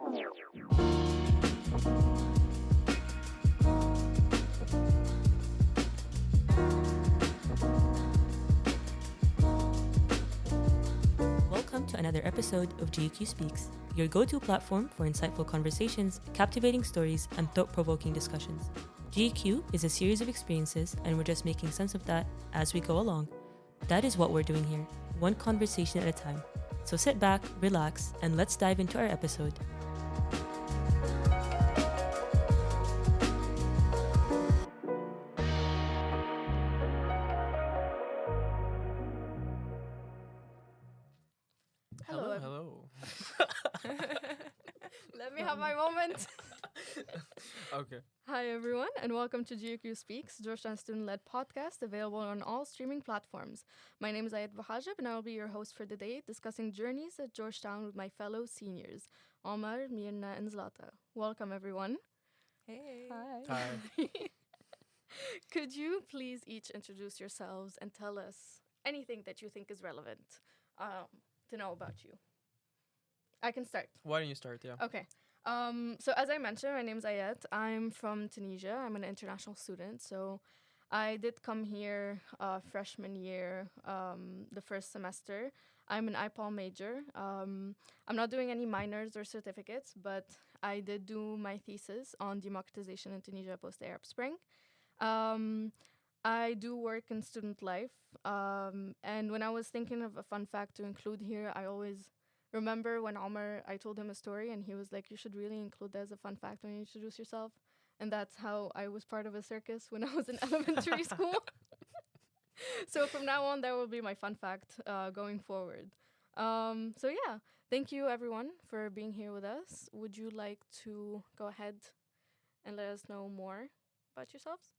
Welcome to another episode of GQ Speaks, your go-to platform for insightful conversations, captivating stories, and thought-provoking discussions. GQ is a series of experiences, and we're just making sense of that as we go along. That is what we're doing here, one conversation at a time. So sit back, relax, and let's dive into our episode. Hello. Let me have my moment. Okay. Hi, everyone, and welcome to GQ Speaks, Georgetown student-led podcast available on all streaming platforms. My name is Ayet, and I will be your host for the day, discussing journeys at Georgetown with my fellow seniors, Omar, Meerna, and Zlata. Welcome, everyone. Hey. Hi. Could you please each introduce yourselves and tell us anything that you think is relevant to know about you? I can start. Why don't you start? Yeah. Okay. So as I mentioned, my name is Ayet. I'm from Tunisia. I'm an international student. So I did come here freshman year, the first semester. I'm an IPOL major. I'm not doing any minors or certificates, but I did do my thesis on democratization in Tunisia post-Arab Spring. I do work in student life. And when I was thinking of a fun fact to include here, I always remember when Omar, I told him a story and he was like, you should really include that as a fun fact when you introduce yourself. And that's how I was part of a circus when I was in elementary school. So from now on, that will be my fun fact going forward. So yeah, thank you everyone for being here with us. Would you like to go ahead and let us know more about yourselves?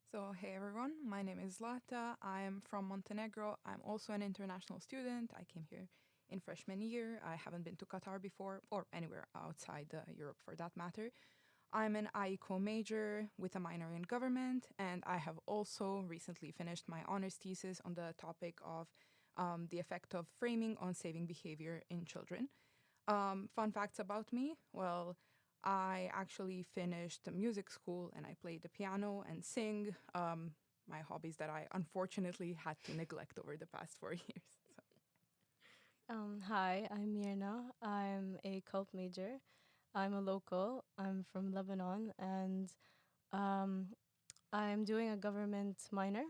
So, hey everyone, my name is Zlata. I am from Montenegro. I'm also an international student. I came here in freshman year. I haven't been to Qatar before, or anywhere outside Europe for that matter. I'm an IECO major with a minor in government, and I have also recently finished my honors thesis on the topic of the effect of framing on saving behavior in children. Fun facts about me, well, I actually finished music school and I played the piano and sing, my hobbies that I unfortunately had to neglect over the past 4 years. So. Hi, I'm Meerna. I'm a cult major. I'm a local. I'm from Lebanon, and I'm doing a government minor,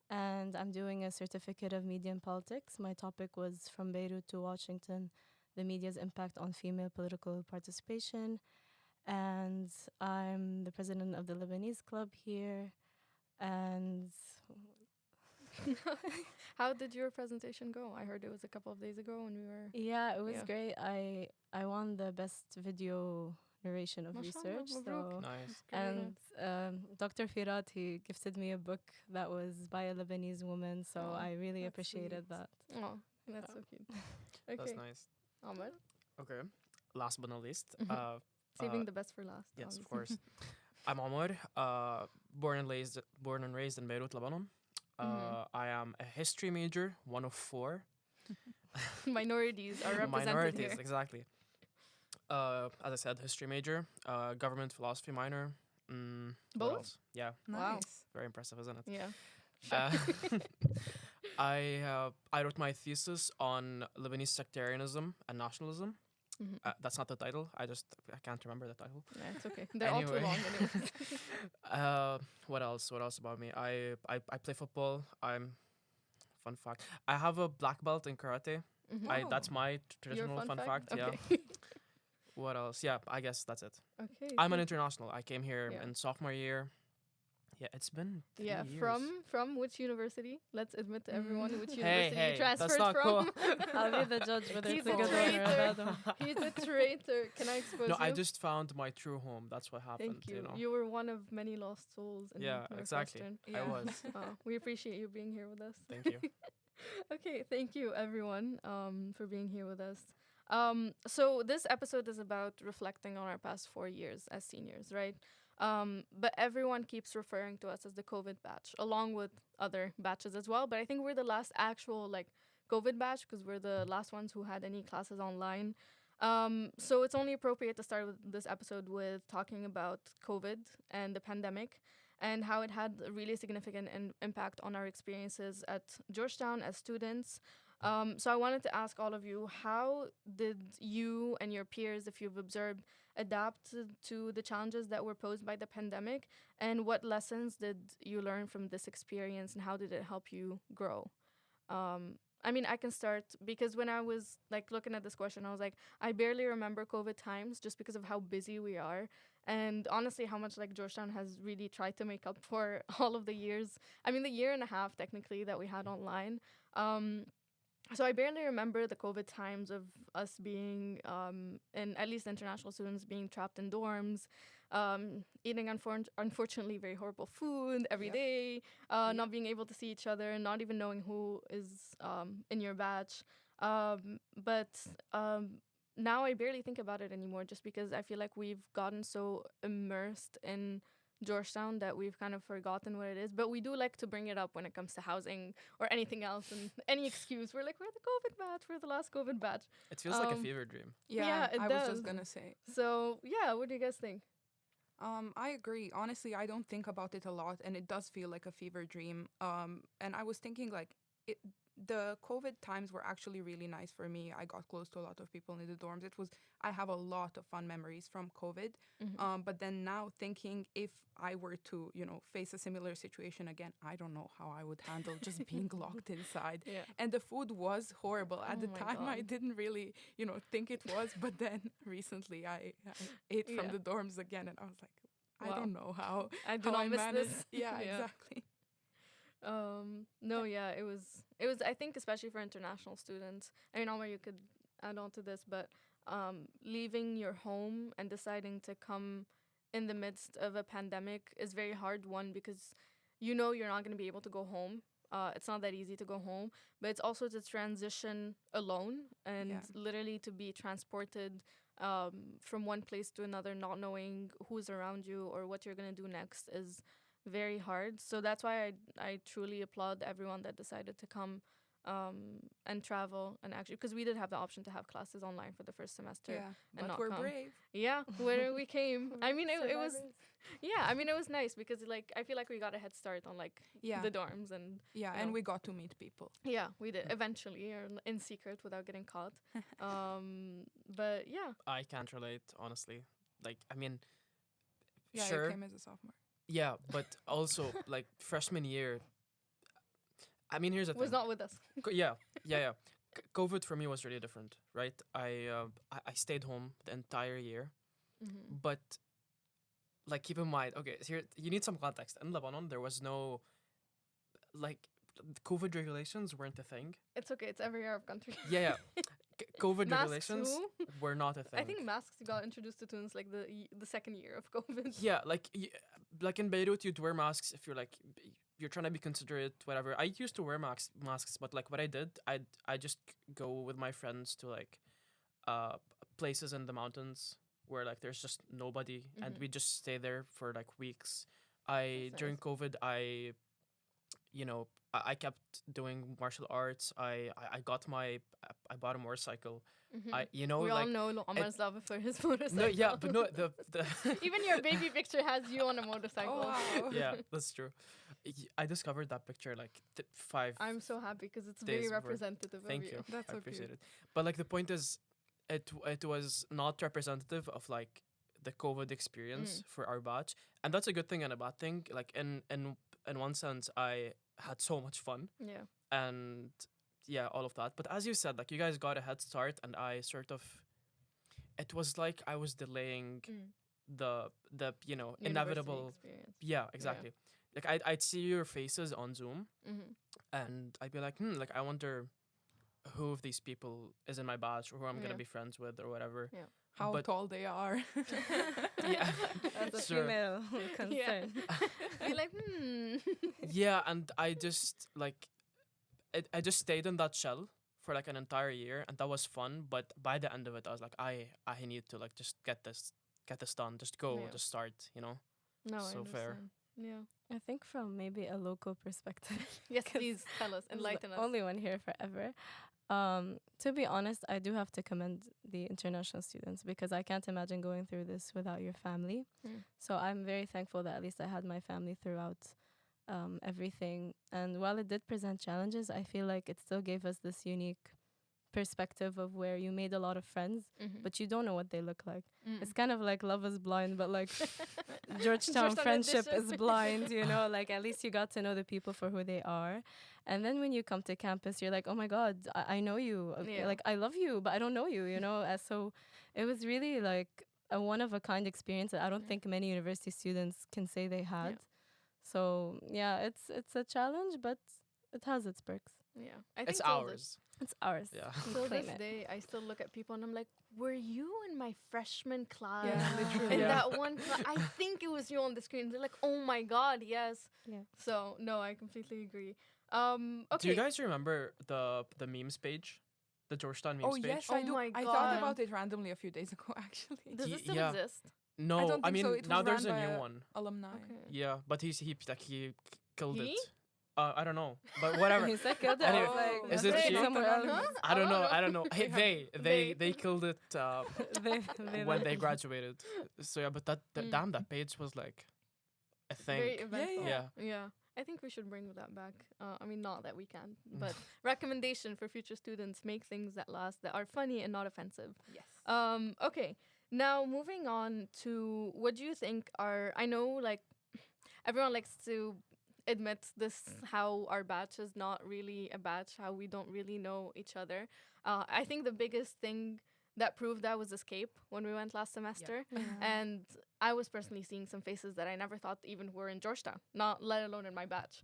and I'm doing a certificate of media and politics. My topic was From Beirut to Washington, the media's impact on female political participation. And I'm the president of the Lebanese club here. And How did your presentation go? I heard it was a couple of days ago when we were... yeah, it was Yeah. great. I won the best video narration of Mashallah, research. mabruk. Nice. And Dr. Firat, he gifted me a book that was by a Lebanese woman, so Oh, I really that's appreciated sweet. that. Oh, that's so cute. Okay, That's nice. Ahmed, Okay. Last but not least. Mhm. saving the best for last. Yes, of obviously. course. I'm Omar. Born and raised in Beirut, Lebanon. I am a history major, one of 4. Minorities are represented Minorities, here. exactly. As I said, history major, government philosophy minor. What Both? else? Yeah, Wow. Nice. very impressive, isn't it? Yeah. Uh, I wrote my thesis on Lebanese sectarianism and nationalism. Mhm. That's not the title. I can't remember the title. Yeah, it's okay. They're all too Anyway. long anyways. What else? What else about me? I play football. Fun fact. I have a black belt in karate. Mhm. That's my Your traditional fun fact. Yeah. Okay. What else? Yeah, I guess that's it. Okay. I'm an cool. international. I came here Yeah. in sophomore year. Yeah, it's been 3 Yeah, years. from which university? Let's admit to everyone which Hey, university hey, you that's transferred not from. I'll be the judge whether He's it's a a good one or a traitor. bad one. He's a traitor. Can I expose No, you? I just found my true home. That's what happened. Thank you. know. You were one of many lost souls in Yeah, exactly. Northwestern. I was. We appreciate you being here with us. Thank you. Okay, thank you everyone for being here with us. So this episode is about reflecting on our past 4 years as seniors, right? But everyone keeps referring to us as the COVID batch, along with other batches as well. But I think we're the last actual COVID batch because we're the last ones who had any classes online. So it's only appropriate to start with this episode with talking about COVID and the pandemic and how it had a really significant impact on our experiences at Georgetown as students. So I wanted to ask all of you, how did you and your peers, if you've observed, adapt to the challenges that were posed by the pandemic? And what lessons did you learn from this experience and how did it help you grow? I mean, I can start because when I was like looking at this question, I was like, I barely remember COVID times just because of how busy we are. And honestly, how much like Georgetown has really tried to make up for all of the years. I mean, the year and a half technically that we had online. So I barely remember the COVID times of us being, and at least international students being trapped in dorms, eating unfortunately very horrible food every day, not being able to see each other, not even knowing who is in your batch. But now I barely think about it anymore, just because I feel like we've gotten so immersed in Georgetown that we've kind of forgotten what it is. But we do like to bring it up when it comes to housing or anything else, and any excuse. We're like, we're the COVID batch, we're the last COVID batch. It feels like a fever dream. Yeah, it I does. was just gonna say. So yeah, what do you guys think? I agree. Honestly, I don't think about it a lot, and it does feel like a fever dream. And I was thinking like the COVID times were actually really nice for me. I got close to a lot of people in the dorms. I have a lot of fun memories from COVID. But then now thinking, if I were to, face a similar situation again, I don't know how I would handle just being locked inside. Yeah. And the food was horrible. At Oh the my time, I God. didn't really, think it was. But then recently I ate from Yeah. the dorms again, and I was like, I Wow. don't know how I do how not I miss managed. this. Yeah, Yeah. exactly. No, yeah, it was I think especially for international students. I mean, Omar, you could add on to this, but leaving your home and deciding to come in the midst of a pandemic is very hard. One, because you're not going to be able to go home. It's not that easy to go home, but it's also to transition alone and Yeah. literally to be transported from one place to another, not knowing who's around you or what you're going to do next is very hard. So that's why I truly applaud everyone that decided to come and travel, and actually, because we did have the option to have classes online for the first semester. Yeah, and but not we're come. brave. Yeah, where we came. I mean, it was, Survivors. yeah, I mean, it was nice because like I feel like we got a head start on like Yeah, the dorms, and yeah, you and know. we got to meet people. yeah, we did eventually, or in secret without getting caught. But yeah, I can't relate, honestly. Like, I mean, Yeah, sure. you came as a sophomore. Yeah, but also like freshman year. I mean, here's the was thing. not with us. Yeah. COVID for me was really different, right? I stayed home the entire year, but like keep in mind, okay, so here you need some context. In Lebanon, there was no like COVID regulations weren't a thing. It's okay. It's every Arab country. Yeah. COVID Masks regulations too. were not a thing. I think masks got introduced to Tunis like the second year of COVID. Yeah, like in Beirut, you'd wear masks if you're trying to be considerate, whatever. I used to wear masks, but like what I did, I just go with my friends to like places in the mountains where like there's just nobody, and we just stay there for like weeks. That's During nice. COVID, I kept doing martial arts. I bought a motorcycle. I we all like know Omar's love for his motorcycle. no, yeah, but no, the Even your baby picture has you on a motorcycle. Oh, wow. yeah, that's true. I discovered that picture like 5 I'm so happy because it's days very before. representative Thank of you. That's I so appreciate cute. it. But like the point is, it was not representative of like the COVID experience for our batch, and that's a good thing and a bad thing. Like in one sense, I had so much fun, Yeah. and yeah, all of that. But as you said, like you guys got a head start, and I sort of, it was like I was delaying the University inevitable. experience. Yeah, exactly. Like I'd see your faces on Zoom, and I'd be like, like I wonder who of these people is in my batch or who I'm Yeah. gonna be friends with or whatever. How But- tall they are. Yeah, That's a Sure. female concern. You're like, yeah, and I just like, I just stayed in that shell for like an entire year, and that was fun. But by the end of it, I was like, I need to like just get this done, just go, Yeah. just start, No, I So fair. understand. Yeah. I think from maybe a local perspective, Yes, 'Cause please tell us, I'm the enlighten us. only one here forever. To be honest, I do have to commend the international students because I can't imagine going through this without your family. So I'm very thankful that at least I had my family throughout everything. And while it did present challenges, I feel like it still gave us this unique perspective of where you made a lot of friends, but you don't know what they look like. It's kind of like Love is Blind, but like Georgetown friendship is blind, you know, like at least you got to know the people for who they are. And then when you come to campus, you're like, oh my God, I know you. Yeah. Like, I love you, but I don't know you, you know? So it was really like a one of a kind experience that I don't think many university students can say they had. So yeah, it's a challenge, but it has its perks. Yeah, I think It's till ours. It's ours. Yeah. Till Claim this it. day, I still look at people and I'm like, were you in my freshman class? Yeah, literally. In Yeah. that one class, I think it was you on the screen. They're like, oh my God, yes. Yeah. So no, I completely agree. Do Okay. you guys remember the memes page? The Georgetown memes Oh page? yes, Oh I do. my I God. thought about it randomly a few days ago, actually. Does Ye- this still yeah. exist? No, I don't think mean so. It now was there's a ran by new a- one. Alumni. Okay. Yeah, but he killed He? it. I don't know, but whatever. He's like, "Killed it." Anyway, I was like, is "Let's it take she? somewhere else." Huh? I don't know. know. I don't know. Hey, they killed it when they graduated. So yeah, but damn, that page was like a Very thing. eventful. Yeah. Yeah. I think we should bring that back. I mean, not that we can, but recommendation for future students: make things that last, that are funny and not offensive. Yes. Okay. Now moving on to what do you think are? I know like everyone likes to admit this how our batch is not really a batch, how we don't really know each other. I think the biggest thing that proved that was Escape when we went last semester. And I was personally seeing some faces that I never thought even were in Georgetown, not let alone in my batch.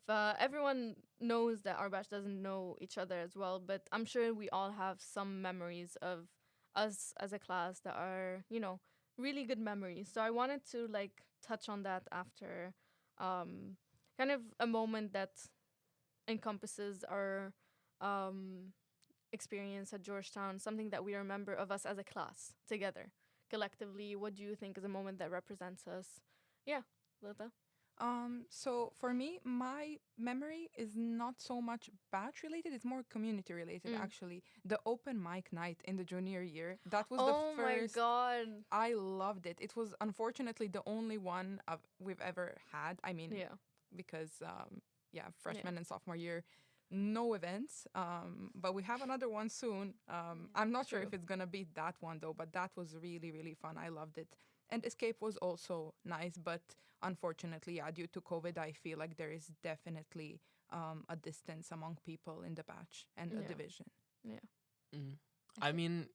Everyone knows that our batch doesn't know each other as well, but I'm sure we all have some memories of us as a class that are, you know, really good memories. So I wanted to like touch on that after kind of a moment that encompasses our experience at Georgetown, something that we remember of us as a class together, collectively. What do you think is a moment that represents us? Yeah, Zlata. So for me, my memory is not so much batch related, it's more community related actually. The open mic night in the junior year, that was Oh the my first. God. I loved it. It was unfortunately the only one we've ever had. I mean, Yeah. because freshman and sophomore year, no events. But we have another one soon. I'm not sure True. if it's gonna be that one though, but that was really, really fun. I loved it. And Escape was also nice, but unfortunately, due to COVID, I feel like there is definitely a distance among people in the batch and a Yeah. division. I mean,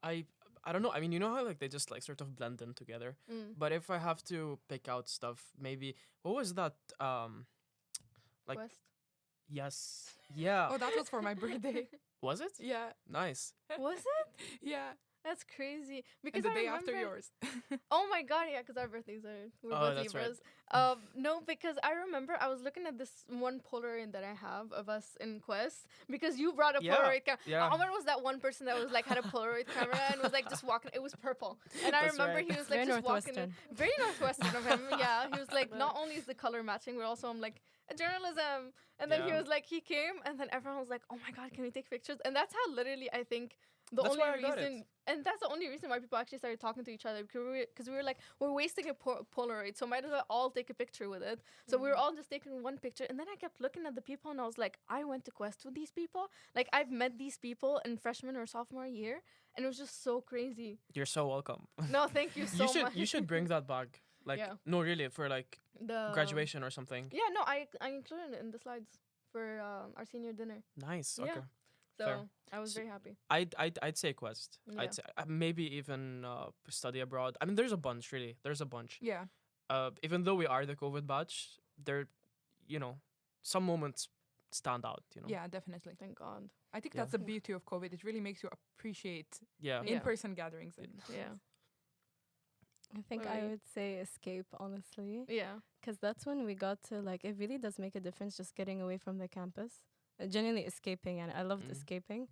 I don't know. I mean, you know how like they just like sort of blend in together. Mm. But if I have to pick out stuff, maybe what was that? Like Quest. yes, yeah. Oh, that was for my birthday. Was it? Yeah, Nice. Was it? yeah. That's crazy. And Because the I day after remember- yours. Oh my God, yeah, because our birthdays are we're Oh, both that's right. Libras. No, because I remember I was looking at this one Polaroid that I have of us in Quest because you brought a Yeah, Polaroid camera. yeah. Omar was that one person that was like had a Polaroid camera and was like just walking. It was purple, and I That's remember right. he was like Very just walking. Northwestern. Very Northwestern of him. Yeah, he was like not only is the color matching, but also I'm like journalism. And then he Yeah. was like he came, and then everyone was like, oh my God, can we take pictures? And that's how literally I think. The That's only why I got it. reason, and that's the only reason why people actually started talking to each other because we were like, we're wasting a Polaroid, so might as well all take a picture with it. So we were all just taking one picture, and then I kept looking at the people, and I was like, I went to Quest with these people. Like I've met these people in freshman or sophomore year, and it was just so crazy. You're so welcome. No, thank you so much. You should bring that back. Like Yeah. no, really, for like the graduation or something. Yeah, no, I included it in the slides for our senior dinner. Nice. Yeah. Okay. So Fair. I was So- very happy. I'd say Quest. Yeah. I'd say maybe even study abroad. I mean, there's a bunch really. There's a bunch. Yeah. Even though we are the COVID batch, there, you know, some moments stand out. You know. Yeah, definitely. Thank God. I think Yeah. that's the beauty of COVID. It really makes you appreciate Yeah. Yeah. in-person gatherings. And Yeah. I think What I about you? would say Escape, honestly. Yeah. Because that's when we got to, like, it really does make a difference just getting away from the campus. Genuinely escaping, and I loved escaping.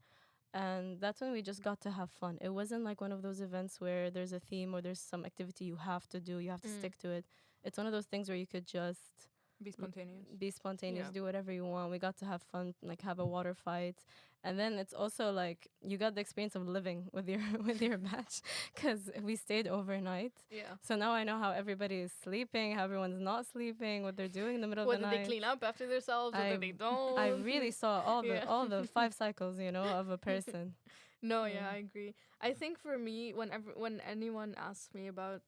And that's when we just got to have fun. It wasn't like one of those events where there's a theme or there's some activity you have to do, you have to stick to it. It's one of those things where you could just Be spontaneous. be spontaneous, Yeah. do whatever you want. We got to have fun, like have a water fight, and then it's also like you got the experience of living with your with your batch because we stayed overnight. Yeah. So now I know how everybody is sleeping, how everyone's not sleeping, what they're doing in the middle of Whether the they night. clean up after themselves, whether they don't. I really saw Yeah. all the 5 cycles, you know, of a person. No, Yeah. yeah, I agree. I think for me, when anyone asks me about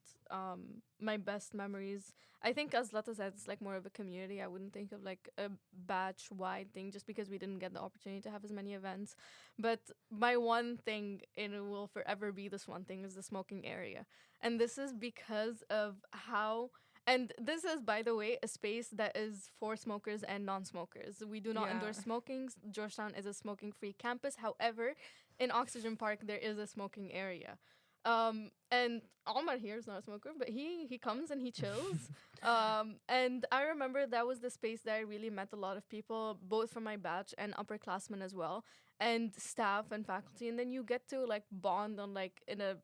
my best memories, I think as Lata said, it's like more of a community. I wouldn't think of like a batch wide thing just because we didn't get the opportunity to have as many events. But my one thing, and it will forever be this one thing, is the smoking area. And this is because of how. And this is, by the way, a space that is for smokers and non-smokers. We do not Yeah. endorse smoking. Georgetown is a smoking-free campus. However, in Oxygen Park, there is a smoking area. And Omar here is not a smoker, but he comes and he chills. And I remember that was the space that I really met a lot of people, both from my batch and upperclassmen as well, and staff and faculty. And then you get to like bond on like in a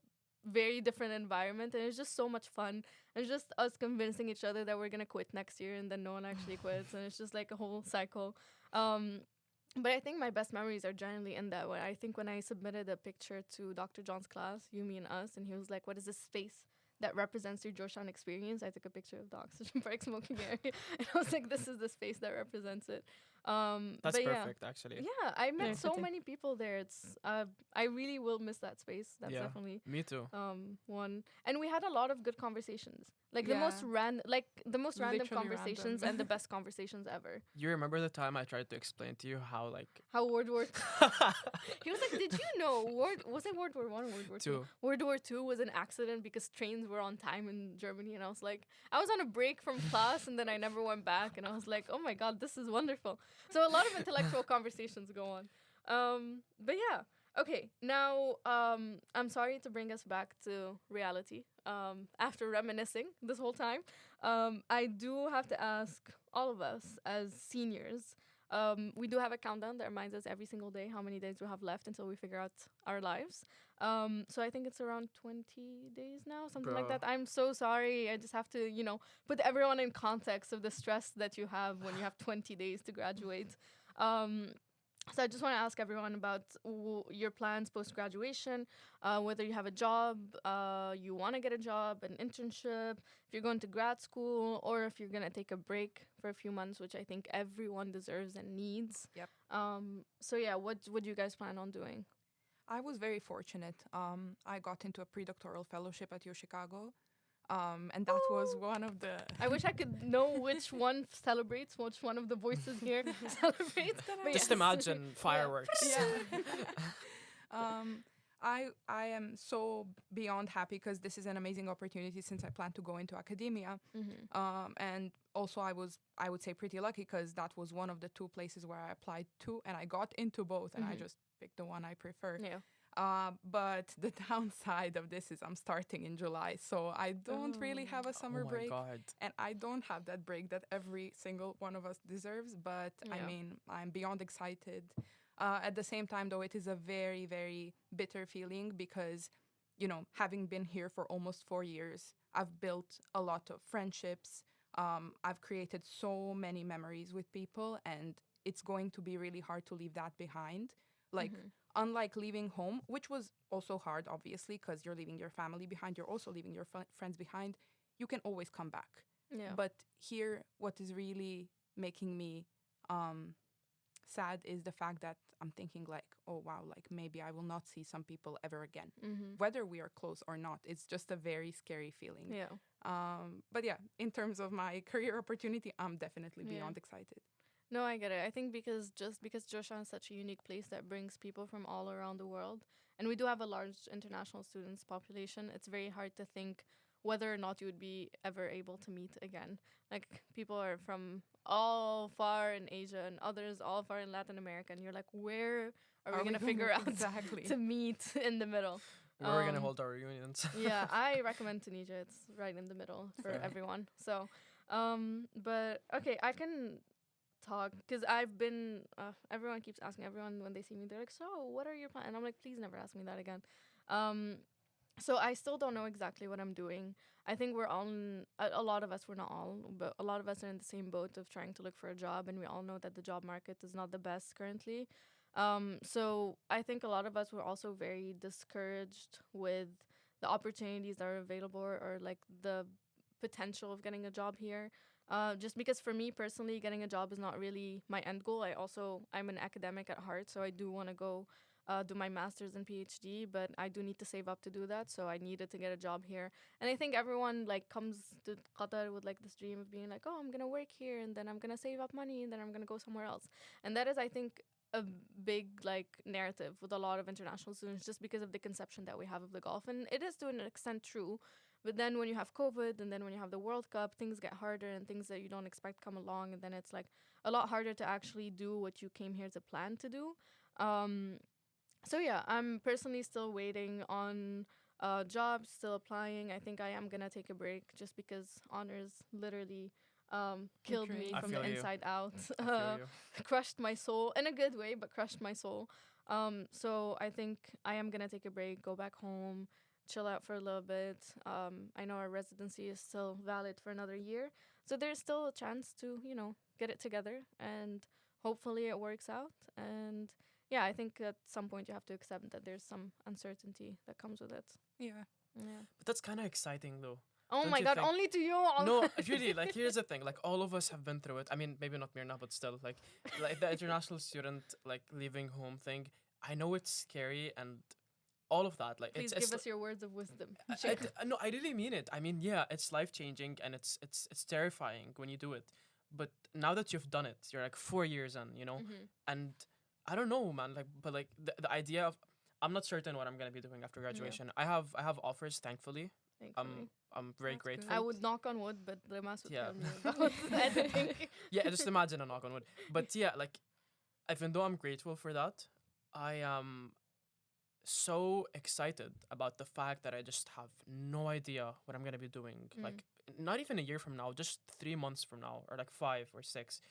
very different environment, and it's just so much fun. It's just us convincing each other that we're gonna quit next year, and then no one actually quits, and it's just like a whole cycle. But I think my best memories are generally in that way. I think when I submitted a picture to Dr. John's class, you, me, and us, and he was like, "What is this space that represents your Georgetown experience?" I took a picture of the Oxygen Park smoking area, and I was like, "This is the space that represents it." That's but perfect, actually. Yeah, I met Yeah, so fitting. many people there. It's I really will miss that space. That's Yeah. definitely Me too. one. And we had a lot of good conversations. Like the most Yeah. random Literally conversations random. and the best conversations ever. You remember the time I tried to explain to you how like How World War He was like, "Did you know was it World War One or World War Two? Two. World War Two was an accident because trains were on time in Germany." And I was like, I was on a break from class and then I never went back, and I was like, "Oh my god, this is wonderful." So a lot of intellectual conversations go on. But yeah. Okay, now I'm sorry to bring us back to reality. After reminiscing this whole time, I do have to ask all of us as seniors. We do have a countdown that reminds us every single day how many days we have left until we figure out our lives. So I think it's around 20 days now, something like Bro. that. I'm so sorry. I just have to, put everyone in context of the stress that you have when you have 20 days to graduate. So I just want to ask everyone about your plans post-graduation, whether you have a job, you want to get a job, an internship, if you're going to grad school, or if you're going to take a break for a few months, which I think everyone deserves and needs. Yep. So yeah, what do you guys plan on doing? I was very fortunate. I got into a pre-doctoral fellowship at UChicago. And that was one of the. I wish I could know which one celebrates, which one of the voices here celebrates. But Just yes. imagine fireworks. Yeah. I am so beyond happy because this is an amazing opportunity since I plan to go into academia. And also I would say pretty lucky because that was one of the two places where I applied to, and I got into both, and I just picked the one I prefer. Yeah. But the downside of this is I'm starting in July, so I don't really have a summer Oh my break. god. And I don't have that break that every single one of us deserves. But I Yeah. mean, I'm beyond excited. At the same time, though, it is a very, very bitter feeling because, having been here for almost 4 years, I've built a lot of friendships. I've created so many memories with people, and it's going to be really hard to leave that behind. Like, unlike leaving home, which was also hard, obviously, because you're leaving your family behind, you're also leaving your friends behind, you can always come back. Yeah. But here, what is really making me sad is the fact that I'm thinking like, oh, wow, like maybe I will not see some people ever again. Whether we are close or not, it's just a very scary feeling. Yeah. But yeah, in terms of my career opportunity, I'm definitely Yeah. beyond excited. No, I get it. I think because Georgetown is such a unique place that brings people from all around the world, and we do have a large international students population, it's very hard to think whether or not you would be ever able to meet again. Like, people are from all far in Asia and others all far in Latin America, and you're like, where are we going to figure out exactly to meet in the middle? Where are we gonna Um, hold our reunions? Yeah, I recommend Tunisia. It's right in the middle for Fair. everyone. So, but okay, I can talk because I've been. Everyone keeps asking everyone when they see me. They're like, "So, what are your plans?" And I'm like, "Please never ask me that again." So I still don't know exactly what I'm doing. I think we're all a lot of us, we're not all, but a lot of us are in the same boat of trying to look for a job, and we all know that the job market is not the best currently. So I think a lot of us were also very discouraged with the opportunities that are available, or like the potential of getting a job here. Just because for me personally, getting a job is not really my end goal. I'm an academic at heart, so I do want to go do my master's and PhD, but I do need to save up to do that. So I needed to get a job here, and I think everyone like comes to Qatar with like this dream of being like, oh, I'm gonna work here, and then I'm gonna save up money, and then I'm gonna go somewhere else. And that is, I think, a big like narrative with a lot of international students, just because of the conception that we have of the Gulf, and it is to an extent true. But then when you have COVID, and then when you have the World Cup, things get harder, and things that you don't expect come along, and then it's like a lot harder to actually do what you came here to plan to do. Um, so yeah, I'm personally still waiting on jobs, still applying. I think I am gonna take a break just because honors literally killed me Drained. I from the feel you. inside out. I feel you. Crushed my soul in a good way, but crushed my soul. So I think I am gonna take a break, go back home, chill out for a little bit. I know our residency is still valid for another year, so there's still a chance to get it together, and hopefully it works out. And yeah, I think at some point you have to accept that there's some uncertainty that comes with it. Yeah. Yeah. But that's kind of exciting though. Oh Don't my you god, think- only to you. No, really, like here's the thing. Like all of us have been through it. I mean, maybe not Meerna, but still, like the international student like leaving home thing. I know it's scary and all of that. Like Please it's give us your words of wisdom. no, I really mean it. I mean, yeah, it's life changing and it's terrifying when you do it. But now that you've done it, you're like 4 years in, Mhm. and I don't know, man. Like, but like the idea of, I'm not certain what I'm gonna be doing after graduation. I have offers, thankfully. Thankfully. I'm very That's good. grateful. I would knock on wood, but the mass would Yeah. tell me about editing. Yeah, just imagine a knock on wood. But yeah, like, even though I'm grateful for that, I am so excited about the fact that I just have no idea what I'm gonna be doing. Mm. Like, not even a year from now, just 3 months from now, or like 5 or 6.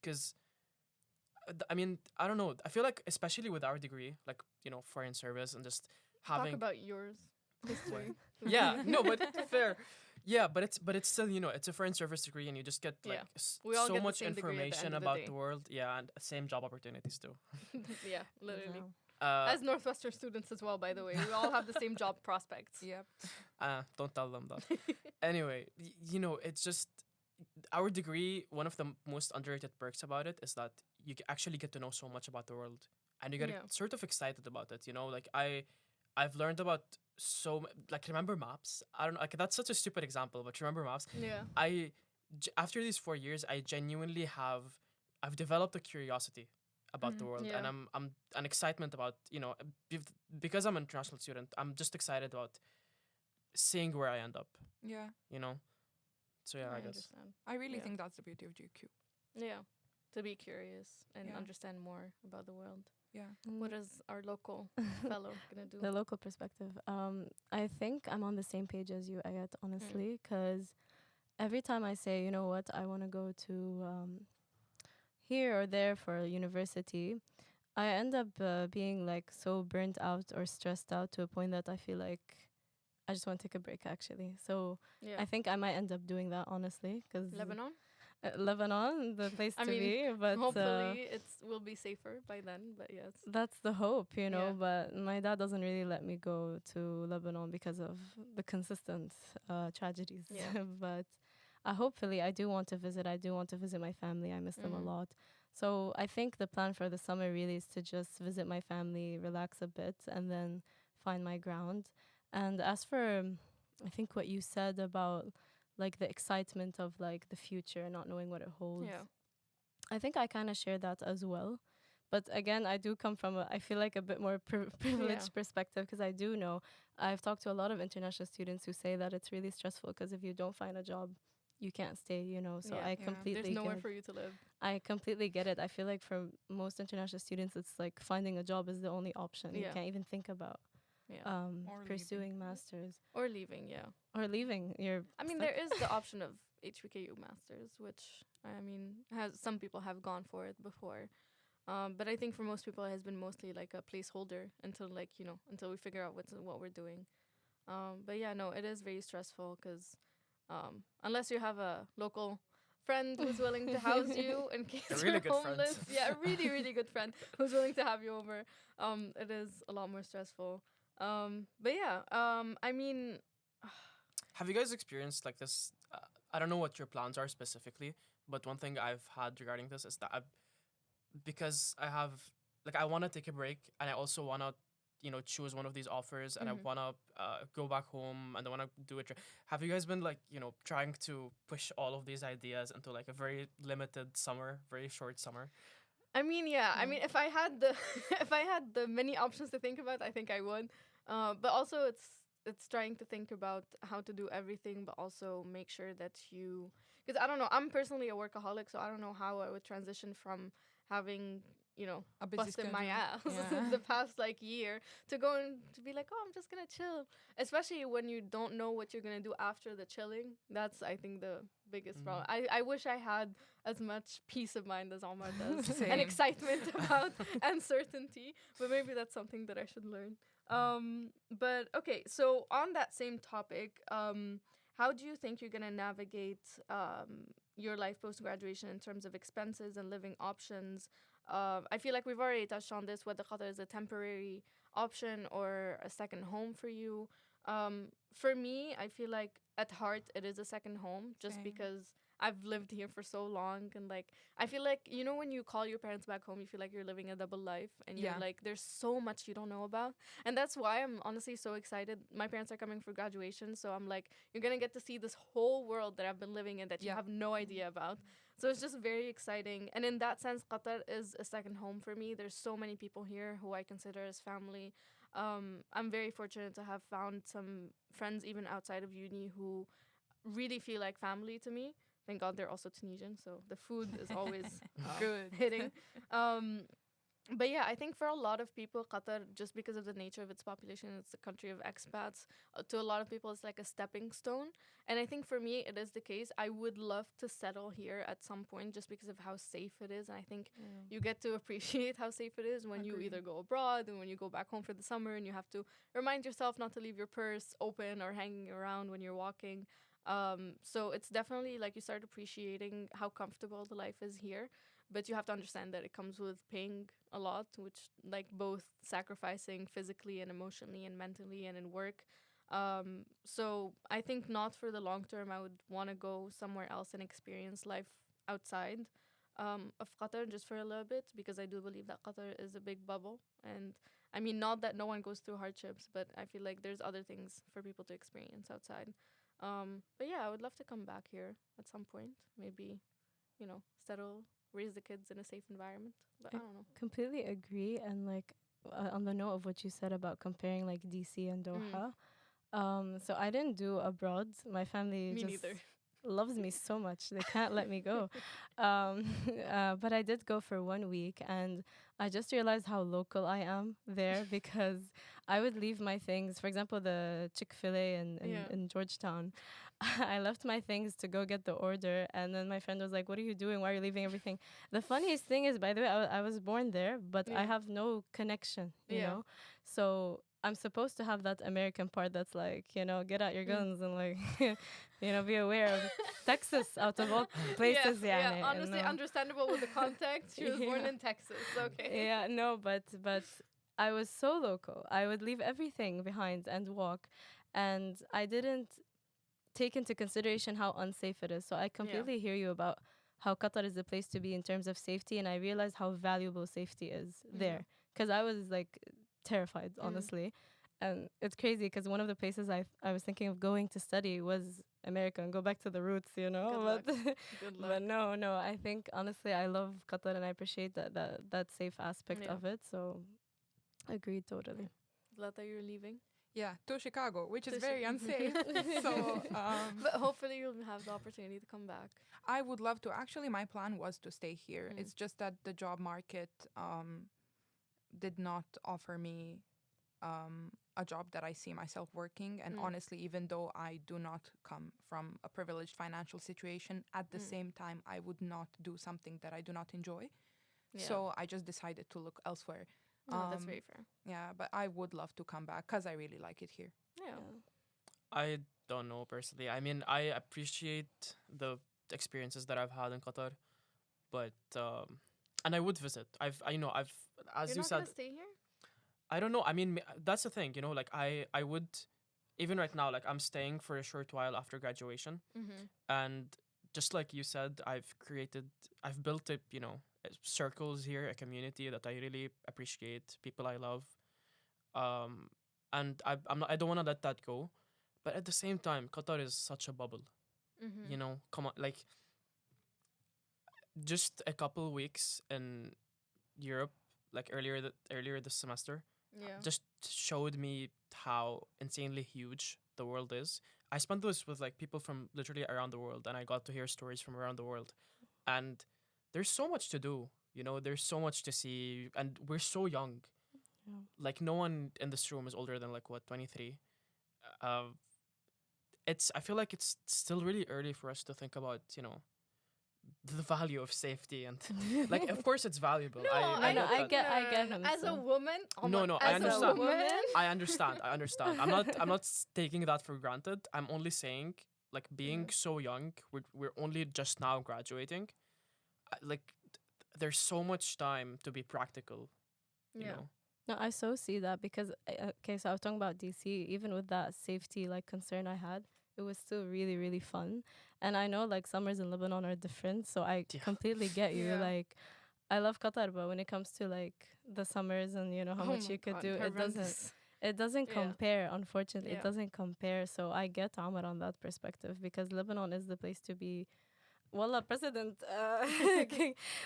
Because, I mean, I don't know. I feel like, especially with our degree, like, foreign service and just Talk having. about yours. History. Yeah, no, but fair. Yeah, but it's still, it's a foreign service degree, and you just get like Yeah. We all so get the much same degree at the information end of the about day. the world. Yeah, and same job opportunities too. Yeah, literally. Wow. As Northwestern students as well, by the way. We all have the same job prospects. Yep. Don't tell them that. Anyway, it's just our degree. One of the most underrated perks about it is that you actually get to know so much about the world, and you get Yeah. sort of excited about it. Like I've learned about like, remember maps. I don't know. Like, that's such a stupid example, but remember maps. Yeah. After these 4 years, I genuinely I've developed a curiosity about the Mhm, world, yeah. and I'm an excitement about because I'm an international student. I'm just excited about seeing where I end up. Yeah. So yeah, I guess. understand. I really Yeah. think that's the beauty of GQ. Yeah. To be curious and Yeah. understand more about the world. Yeah. What is our local fellow gonna do? The local perspective. I think I'm on the same page as you, Ayet, honestly, because every time I say, you know what, I want to go to here or there for university, I end up being like so burnt out or stressed out to a point that I feel like I just want to take a break, actually. So Yeah. I think I might end up doing that, honestly, because Lebanon? Lebanon, the place I to mean, be. But hopefully it will be safer by then, but yes. that's the hope, Yeah. But my dad doesn't really let me go to Lebanon because of the consistent tragedies. Yeah. But hopefully, I do want to visit. I do want to visit my family. I miss them a Mhm. lot. So I think the plan for the summer really is to just visit my family, relax a bit, and then find my ground. And as for, I think what you said about like the excitement of like the future, not knowing what it holds. Yeah. I think I kind of share that as well. But again, I do come from I feel like a bit more privileged perspective, because I do know I've talked to a lot of international students who say that it's really stressful because if you don't find a job, you can't stay, So Yeah. I Yeah. completely There's nowhere get, for you to live. I completely get it. I feel like for most international students, it's like finding a job is the only option. You Yeah. can't even think about Yeah. Or pursuing leaving. masters Or leaving, yeah. or leaving. You're I mean, there is the option of HBKU masters, which I mean, has some people have gone for it before. But I think for most people, it has been mostly like a placeholder until until we figure out what we're doing. But yeah, no, it is very stressful because unless you have a local friend who's willing to house you in case A you're really good friend. homeless, yeah, a really really good friend who's willing to have you over, it is a lot more stressful. But yeah, I mean, Have you guys experienced like this? I don't know what your plans are specifically, but one thing I've had regarding this is that because I have like I want to take a break and I also want to choose one of these offers and I Mhm. want to go back home and I want to do it. Have you guys been like trying to push all of these ideas into like a very limited summer, very short summer? I mean, yeah. I Yeah. mean, if I had the if I had the many options to think about, I think I would. But also, it's trying to think about how to do everything, but also make sure that you. Because I don't know, I'm personally a workaholic, so I don't know how I would transition from having A busy busted my schedule. ass Yeah. the past like year to go and to be like, oh, I'm just gonna chill. Especially when you don't know what you're gonna do after the chilling. That's I think the biggest problem. I wish I had as much peace of mind as Omar does and Same. excitement about uncertainty. But maybe that's something that I should learn. But okay, so on that same topic, how do you think you're gonna navigate your life post graduation in terms of expenses and living options? I feel like we've already touched on this, whether Qatar is a temporary option or a second home for you. For me, I feel like at heart it is a second home just Same. because I've lived here for so long and like I feel like when you call your parents back home, you feel like you're living a double life and you're Yeah. like there's so much you don't know about. And that's why I'm honestly so excited. My parents are coming for graduation, so I'm like you're going to get to see this whole world that I've been living in that you Yeah. have no idea about. So it's just very exciting. And in that sense, Qatar is a second home for me. There's so many people here who I consider as family. I'm very fortunate to have found some friends even outside of uni who really feel like family to me. Thank God they're also Tunisian, so the food is always Good. hitting. Um, but yeah, I think for a lot of people, Qatar, just because of the nature of its population, it's a country of expats. To a lot of people, it's like a stepping stone. And I think for me, it is the case. I would love to settle here at some point just because of how safe it is. And I think you get to appreciate how safe it is when you Agree. either go abroad and when you go back home for the summer and you have to remind yourself not to leave your purse open or hanging around when you're walking. So it's definitely like you start appreciating how comfortable the life is here, but you have to understand that it comes with paying a lot, which like both sacrificing physically and emotionally and mentally and in work. So I think not for the long term. I would want to go somewhere else and experience life outside of Qatar just for a little bit because I do believe that Qatar is a big bubble. And I mean, not that no one goes through hardships, but I feel like there's other things for people to experience outside. But yeah, I would love to come back here at some point. Maybe, settle, raise the kids in a safe environment. But I don't know. Completely agree. And like on the note of what you said about comparing like DC and Doha, so I didn't do abroad. My family Me just neither. loves me so much. They can't let me go. Um, but I did go for 1 week and I just realized how local I am there because I would leave my things, for example, the Chick-fil-A Yeah. in Georgetown. I left my things to go get the order. And then my friend was like, what are you doing? Why are you leaving everything? The funniest thing is, by the way, I was born there, but I Yeah. have no connection, you Yeah. know? So I'm supposed to have that American part that's like, get out your guns and like, be aware of Texas out of all places. Yeah. يعني, Honestly, no. understandable with the context. She was born Yeah. in Texas. Okay. Yeah, no, but I was so local. I would leave everything behind and walk, and I didn't take into consideration how unsafe it is. So I completely hear you about how Qatar is the place to be in terms of safety, and I realized how valuable safety is there because I was like terrified, honestly. And it's crazy because one of the places I was thinking of going to study was America and go back to the roots, Good but luck. Good luck. but no, I think honestly I love Qatar and I appreciate that safe aspect Yeah. of it. So agreed totally. Zlata, you're leaving. Yeah, to Chicago, which To is very unsafe. So But hopefully you'll have the opportunity to come back. I would love to. Actually, my plan was to stay here. Mm. It's just that the job market did not offer me a job that I see myself working. And honestly, even though I do not come from a privileged financial situation, at the same time, I would not do something that I do not enjoy. Yeah. So I just decided to look elsewhere. No, that's very fair. Yeah, but I would love to come back because I really like it here. Yeah. I don't know personally. I mean, I appreciate the experiences that I've had in Qatar, but and I would visit. I've as You're you not said, gonna stay here? I don't know. I mean, that's the thing, like I would, even right now, like I'm staying for a short while after graduation, Mm-hmm. and just like you said, I've built up, circles here, a community that I really appreciate, people I love, um, and I don't want to let that go, but at the same time, Qatar is such a bubble, Mm-hmm. Come on, like just a couple weeks in Europe, like earlier this semester, Yeah. just showed me how insanely huge the world is. I spent this with like people from literally around the world, and I got to hear stories from around the world. And there's so much to do, there's so much to see, and we're so young. Yeah. Like no one in this room is older than like what, 23. Uh, I feel like it's still really early for us to think about, the value of safety and like of course it's valuable. No, I know, get that. I get him, As a so. woman, No, no, I as a understand. woman, I understand. I'm not taking that for granted. I'm only saying, like, being Mhm. so young, we're only just now graduating. Like, there's so much time to be practical. You yeah. know. No, I so see that because okay, so I was talking about DC. Even with that safety like concern I had, it was still really really fun. And I know like summers in Lebanon are different, so I Yeah. completely get you. Yeah. Like, I love Qatar, but when it comes to like the summers and how Oh much my you could God, do, it doesn't. horrendous. It doesn't Yeah. compare. Unfortunately, Yeah. it doesn't compare. So I get Omar on that perspective because Lebanon is the place to be. Wallah, President,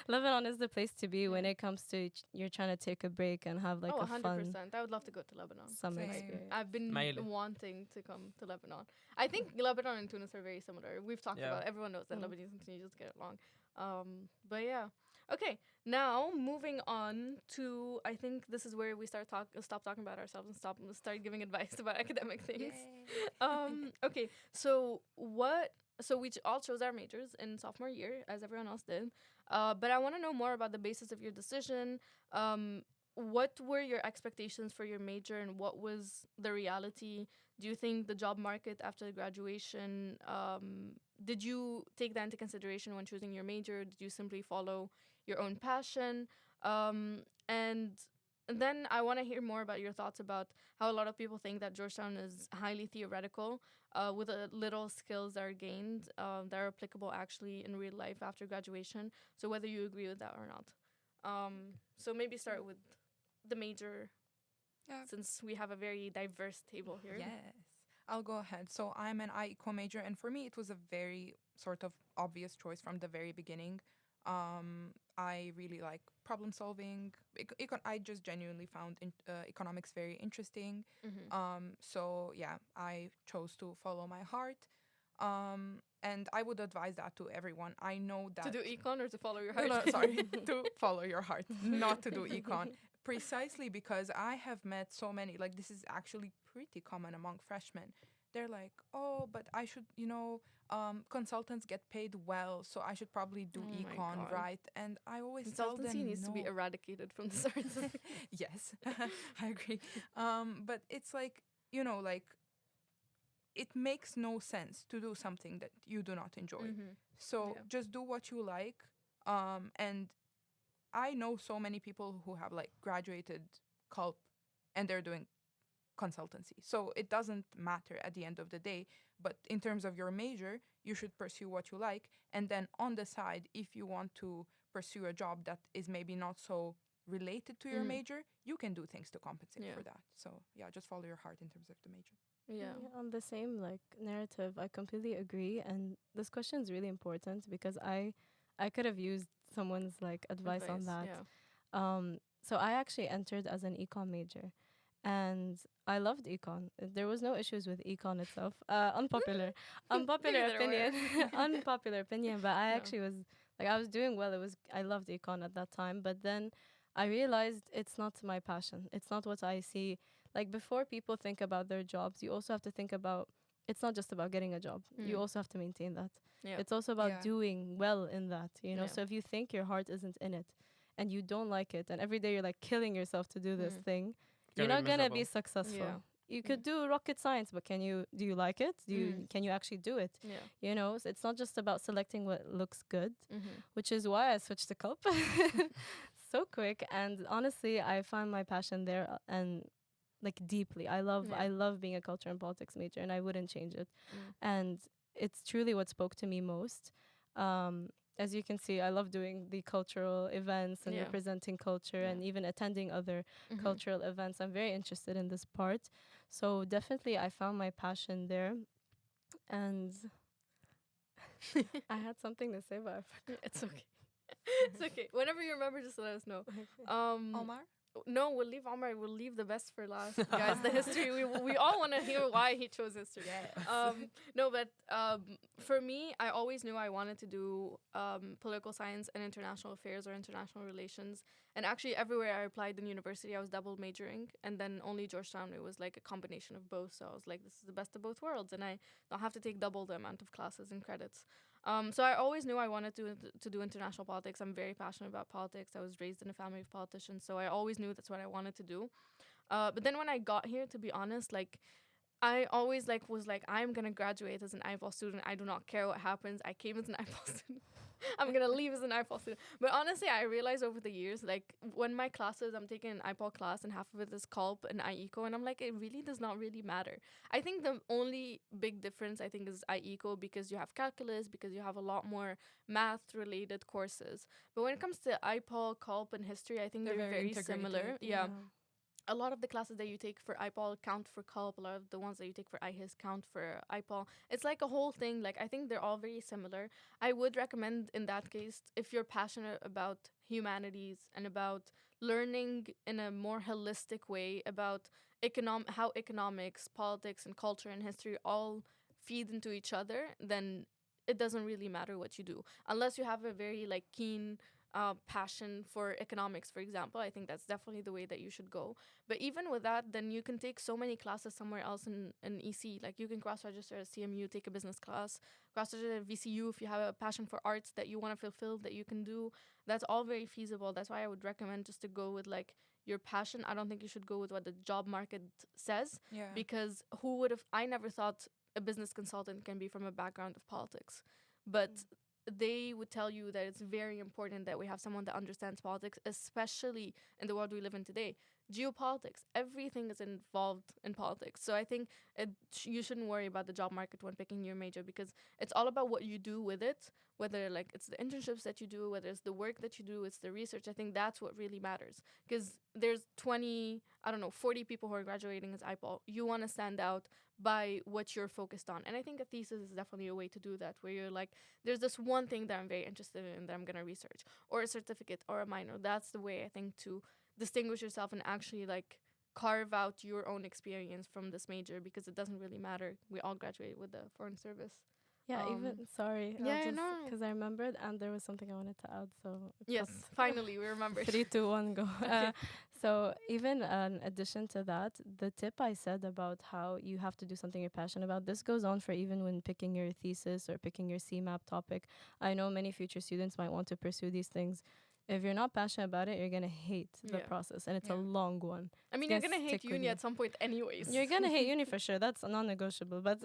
Lebanon is the place to be when Yeah. it comes to you're trying to take a break and have like Oh, a fun 100%. I would love to go to Lebanon. summer Same. experience. I've been Maile. wanting to come to Lebanon. I think Lebanon and Tunis are very similar. We've talked Yeah. about it. Everyone knows that Mm. Lebanese and Tunisians get along. But yeah. Okay, now moving on to, I think this is where we stop talking about ourselves and start giving advice about academic things. Okay, so we all chose our majors in sophomore year, as everyone else did. But I want to know more about the basis of your decision. What were your expectations for your major, and what was the reality? Do you think the job market after graduation? Did you take that into consideration when choosing your major? Did you simply follow your own passion? And then I want to hear more about your thoughts about how a lot of people think that Georgetown is highly theoretical, with a little skills that are gained, that are applicable actually in real life after graduation. So whether you agree with that or not. So maybe start with the major, Yeah. since we have a very diverse table here. Yes. I'll go ahead. So I'm an IECO major, and for me, it was a very sort of obvious choice from the very beginning. I really like problem solving. I just genuinely found economics very interesting. Mm-hmm. So yeah, I chose to follow my heart. And I would advise that to everyone. I know that To do econ or to follow your no, heart? no, sorry, to follow your heart, not to do econ. Precisely because I have met so many, like, this is actually pretty common among freshmen. They're like, oh, but I should, consultants get paid well, so I should probably do Oh my econ, God. right? And I always tell them Consultancy needs to be no. eradicated from this earth. Yes, I agree. But it's like, like, it makes no sense to do something that you do not enjoy. Mm-hmm. So Yeah. just do what you like. And I know so many people who have like graduated culp and they're doing consultancy. So it doesn't matter at the end of the day. But in terms of your major, you should pursue what you like. And then on the side, if you want to pursue a job that is maybe not so related to your Mhm. major, you can do things to compensate Yeah. for that. So yeah, just follow your heart in terms of the major. Yeah. On the same like narrative, I completely agree. And this question is really important because I could have used someone's like advice on that. Yeah. So I actually entered as an econ major, and I loved econ. There was no issues with econ itself. Unpopular Maybe there were. opinion, unpopular opinion. But I No. actually was like I was doing well. I loved econ at that time. But then I realized it's not my passion. It's not what I see. Like before people think about their jobs, you also have to think about. It's not just about getting a job. You Mm. also have to maintain that. Yeah. It's also about Yeah. doing well in that, Yeah. So if you think your heart isn't in it and you don't like it and every day you're like killing yourself to do this Mm. thing, Gonna you're be not going to be miserable. successful. Yeah. you could do rocket science, but do you like it? Can you actually do it? Yeah. You know, so it's not just about selecting what looks good, Mm-hmm. which is why I switched to Culp so quick. And honestly, I found my passion there, and like deeply. I love being a culture and politics major, and I wouldn't change it. And it's truly what spoke to me most. As you can see, I love doing the cultural events and representing culture and even attending other cultural events. I'm very interested in this part. So definitely I found my passion there. And I had something to say, but I forgot. It's okay. It's okay. Whenever you remember, just let us know. Omar? No, we'll leave Omar. We'll leave the best for last, guys. The history. We all want to hear why he chose history. Yes. No, but for me, I always knew I wanted to do political science and international affairs or international relations. And actually, everywhere I applied in university, I was double majoring. And then only Georgetown, it was like a combination of both. So I was like, this is the best of both worlds, and I don't have to take double the amount of classes and credits. So I always knew I wanted to do international politics. I'm very passionate about politics. I was raised in a family of politicians, so I always knew that's what I wanted to do. But then when I got here, to be honest, like I always was like, I'm gonna graduate as an IPOL student. I do not care what happens. I came as an IPOL student. I'm gonna leave as an IPOL student. But honestly, I realized over the years, like when my classes, I'm taking an IPOL class and half of it is Culp and IECO, and I'm like, it really does not really matter. I think the only big difference I think is IECO, because you have calculus, because you have a lot more math related courses. But when it comes to IPOL, Culp, and history, I think they're very integrated. similar. Yeah. A lot of the classes that you take for IPOL count for Culp. A lot of the ones that you take for IHIS count for IPOL. It's like a whole thing. Like, I think they're all very similar. I would recommend in that case, if you're passionate about humanities and about learning in a more holistic way about how economics, politics, and culture and history all feed into each other, then it doesn't really matter what you do. Unless you have a very like keen passion for economics, for example. I think that's definitely the way that you should go. But even with that, then you can take so many classes somewhere else in EC. Like you can cross-register at CMU, take a business class, cross-register at VCU if you have a passion for arts that you want to fulfill, that you can do. That's all very feasible. That's why I would recommend just to go with like your passion. I don't think you should go with what the job market says, because who would have, I never thought a business consultant can be from a background of politics. But they would tell you that it's very important that we have someone that understands politics, especially in the world we live in today. Geopolitics, everything is involved in politics. So I think you shouldn't worry about the job market when picking your major, because it's all about what you do with it, whether like it's the internships that you do, whether it's the work that you do, it's the research. I think that's what really matters, because there's 40 people who are graduating as IPOL. You want to stand out by what you're focused on. And I think a thesis is definitely a way to do that, where you're like, there's this one thing that I'm very interested in that I'm going to research, or a certificate or a minor. That's the way I think to distinguish yourself and actually like carve out your own experience from this major, because it doesn't really matter. We all graduate with the foreign service. Yeah, even sorry. Yeah, no. Because I remembered, and there was something I wanted to add. So Yes, finally we remembered. 3, 2, 1, go. So even in addition to that, the tip I said about how you have to do something you're passionate about, this goes on for even when picking your thesis or picking your CMAP topic. I know many future students might want to pursue these things. If you're not passionate about it, you're going to hate the process, and it's a long one. I mean, you're going to hate uni at some point anyways. You're going to hate uni for sure. That's non-negotiable. But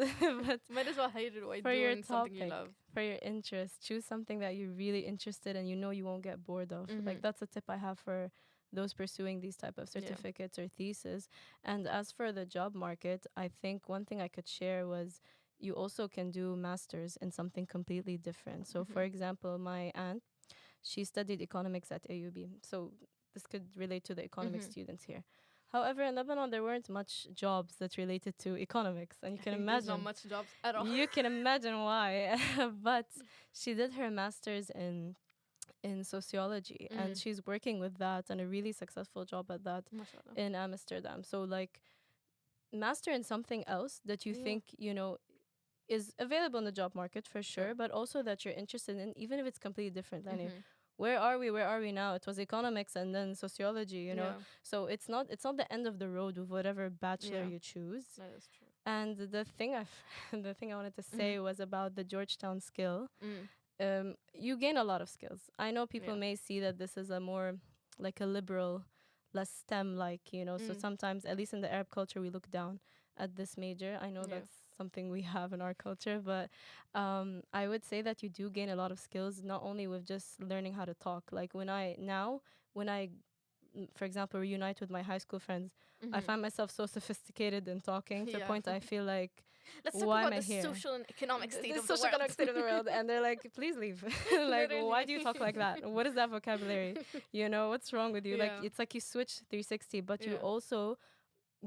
might as well hate it while for doing your topic, something you love. For your interest, choose something that you're really interested in, you won't get bored of. Like, that's a tip I have for those pursuing these type of certificates or theses. And as for the job market, I think one thing I could share was you also can do masters in something completely different. So for example, my aunt, she studied economics at AUB. So this could relate to the economics students here. However, in Lebanon, there weren't much jobs that related to economics. And you can imagine. There's not much jobs at all. You can imagine why. But she did her master's in sociology, and she's working with that and a really successful job at that in Amsterdam. So like, master in something else that you think, is available in the job market for sure, but also that you're interested in, even if it's completely different. Where are we now? It was economics and then sociology, you know. So it's not the end of the road with whatever bachelor you choose. That is true. And the thing I wanted to say was about the Georgetown skill. You gain a lot of skills. I know people may see that this is a more like a liberal, less STEM like, so sometimes, at least in the Arab culture, we look down. at this major. I know Yeah. that's something we have in our culture, but I would say that you do gain a lot of skills, not only with just learning how to talk. Like when I, for example, reunite with my high school friends, I Mhm. find myself so sophisticated in talking to a Yeah. point I feel like, Let's talk why am about I the here? social and economic state The of the world. socioeconomic state of the world, and they're like, please leave. Like, why do you talk like that? What is that vocabulary? You know, what's wrong with you? Like, Yeah. it's like you switch 360, but you Yeah. also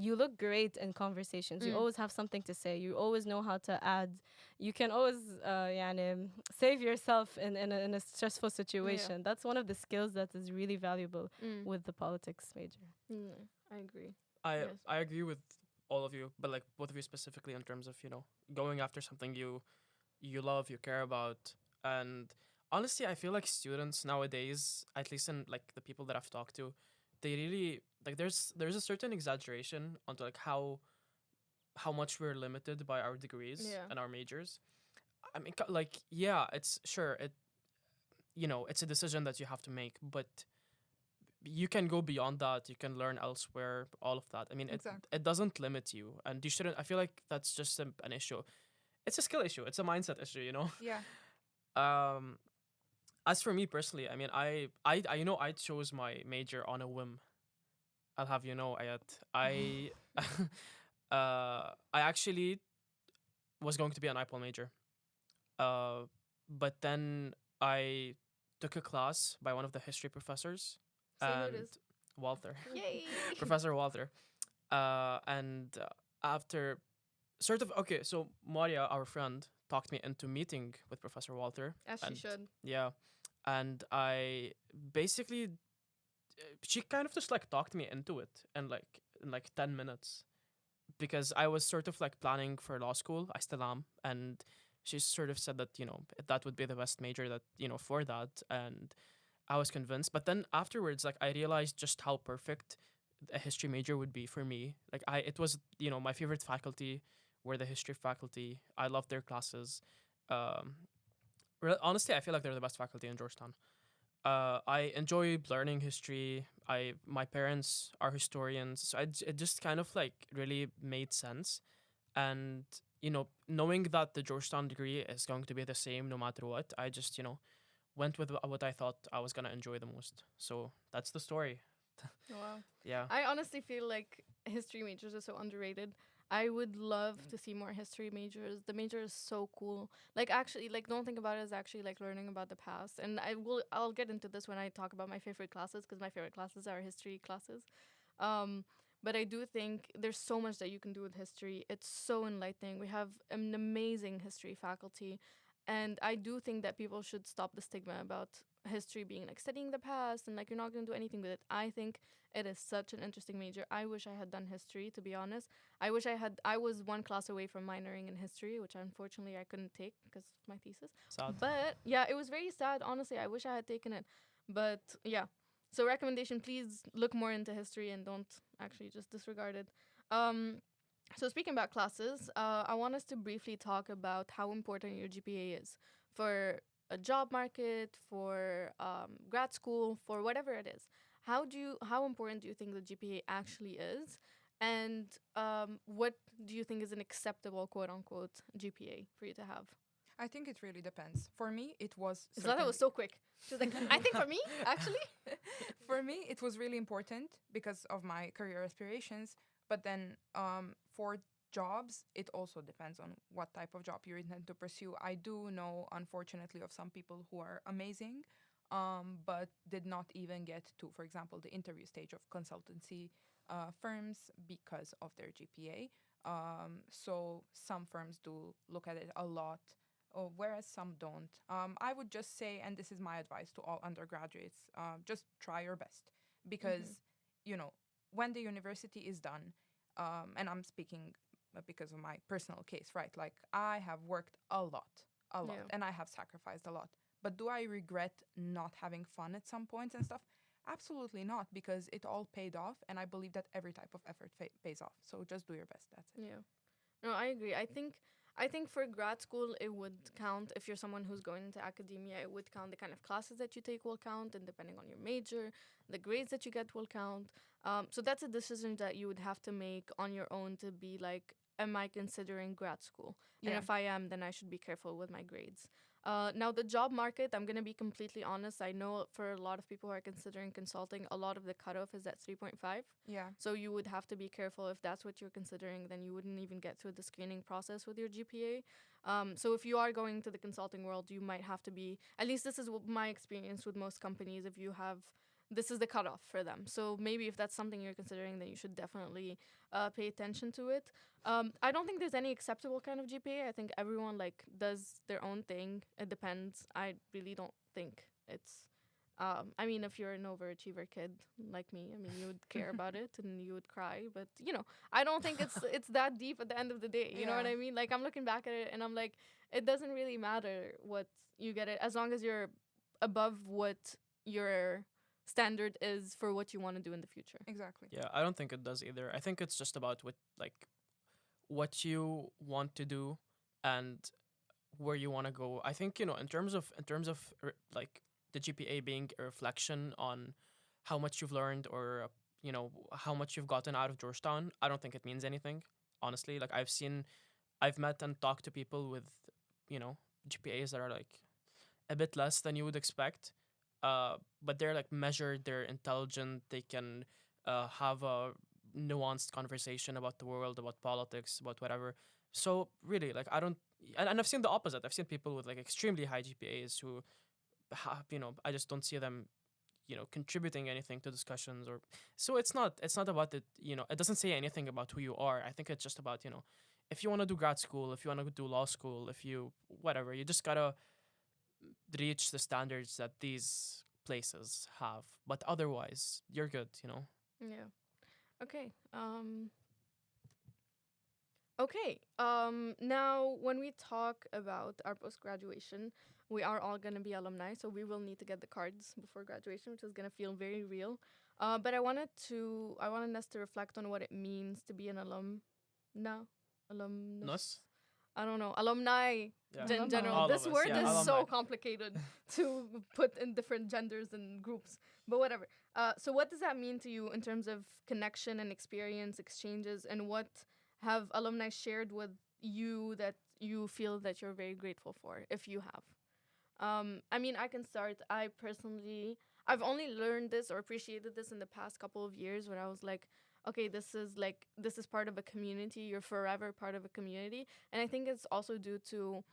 you look great in conversations. You Mm. always have something to say. You always know how to add. You can always يعني, save yourself in a stressful situation. That's one of the skills that is really valuable Mm. with the politics major. Mm. I agree. I Yes. I agree with all of you, but like both of you specifically in terms of going after something you love, you care about, and honestly, I feel like students nowadays, at least in like the people that I've talked to, they really like there's a certain exaggeration onto like how much we're limited by our degrees Yeah. and our majors. I mean, like yeah, it's sure it's a decision that you have to make, but you can go beyond that. You can learn elsewhere. All of that. I mean, Exactly. it doesn't limit you, and you shouldn't. I feel like that's just an issue. It's a skill issue. It's a mindset issue. Yeah. Um, as for me personally, I mean, I chose my major on a whim. I'll have you know, Ayat. I actually was going to be an IPOL major. But then I took a class by one of the history professors, Say who it and is. Walter, Yay. Professor Walter. And after sort of okay, so Maria, our friend, talked me into meeting with Professor Walter. As she and should. Yeah, and I basically she kind of just like talked me into it in like 10 minutes because I was sort of like planning for law school. I still am, and she sort of said that that would be the best major that for that, and I was convinced. But then afterwards, like I realized just how perfect a history major would be for me. Like it was my favorite faculty were the history faculty. I loved their classes. Um, Honestly, I feel like they're the best faculty in Georgetown. I enjoy learning history. My parents are historians, so it just kind of like really made sense. And knowing that the Georgetown degree is going to be the same no matter what, I just went with what I thought I was gonna enjoy the most. So that's the story. Wow. Yeah. I honestly feel like history majors are so underrated. I would love to see more history majors. The major is so cool. Like actually, like don't think about it as actually like learning about the past. And I'll get into this when I talk about my favorite classes because my favorite classes are history classes. Um, but I do think there's so much that you can do with history. It's so enlightening. We have an amazing history faculty. And I do think that people should stop the stigma about history being like studying the past and like you're not going to do anything with it. I think it is such an interesting major. I wish I had done history, to be honest. I was one class away from minoring in history, which unfortunately I couldn't take because of my thesis. Sad. But yeah, it was very sad, honestly. I wish I had taken it. But yeah. So recommendation, please look more into history and don't actually just disregard it. Um so speaking about classes, I want us to briefly talk about how important your GPA is for a job market, for grad school, for whatever it is. How important do you think the GPA actually is, and what do you think is an acceptable quote unquote GPA for you to have? I think it really depends. For me, it was. Zlata was so quick. She was like, I think for me, actually. For me, it was really important because of my career aspirations. But then for jobs, it also depends on what type of job you intend to pursue. I do know, unfortunately, of some people who are amazing, but did not even get to, for example, the interview stage of consultancy firms because of their GPA. So some firms do look at it a lot, whereas some don't. I would just say, and this is my advice to all undergraduates, just try your best because, you know, when the university is done, and I'm speaking because of my personal case, right? Like I have worked a lot, Yeah. and I have sacrificed a lot. But do I regret not having fun at some points and stuff? Absolutely not, because it all paid off, and I believe that every type of effort pays off. So just do your best. That's it. Yeah. No, I agree. I think for grad school it would count if you're someone who's going into academia, it would count the kind of classes that you take will count, and depending on your major, the grades that you get will count. So that's a decision that you would have to make on your own to be like, am I considering grad school? And Yeah. if I am, then I should be careful with my grades. Now, the job market, I'm going to be completely honest. I know for a lot of people who are considering consulting, a lot of the cutoff is at 3.5. Yeah. So you would have to be careful if that's what you're considering, then you wouldn't even get through the screening process with your GPA. So if you are going to the consulting world, you might have to be, at least this is my experience with most companies, if you have, this is the cutoff for them. So maybe if that's something you're considering, then you should definitely pay attention to it. I don't think there's any acceptable kind of GPA. I think everyone like does their own thing. It depends. I really don't think it's. I mean, if you're an overachiever kid like me, I mean, you would care about it and you would cry. But I don't think it's that deep at the end of the day. You know what Yeah. I mean? Like I'm looking back at it and I'm like, it doesn't really matter what you get it as long as you're above what your standard is for what you want to do in the future. Exactly. Yeah, I don't think it does either. I think it's just about what you want to do and where you want to go. I think in terms of the GPA being a reflection on how much you've learned or how much you've gotten out of Georgetown. I don't think it means anything. Honestly, like I've met and talked to people with GPAs that are like a bit less than you would expect. But they're like measured, they're intelligent, they can have a nuanced conversation about the world, about politics, about whatever. So really, like I don't, and I've seen the opposite. I've seen people with like extremely high GPAs who have, I just don't see them, contributing anything to discussions or. So it's not about it. It doesn't say anything about who you are. I think it's just about if you want to do grad school, if you want to do law school, if you whatever, you just gotta reach the standards that these places have. But otherwise, you're good. Yeah. Okay. Okay. Now, when we talk about our post graduation, we are all gonna be alumni, so we will need to get the cards before graduation, which is gonna feel very real. But I wanted us to reflect on what it means to be an alumnus. Us? I don't know, alumni Yeah. in general. All This of us, word yeah, is alumni. so complicated to put in different genders and groups, but whatever. So what does that mean to you in terms of connection and experience exchanges, and what have alumni shared with you that you feel that you're very grateful for, if you have? I mean, I can start. I've only learned this or appreciated this in the past couple of years when I was like, okay, this is part of a community. You're forever part of a community. And I think it's also due to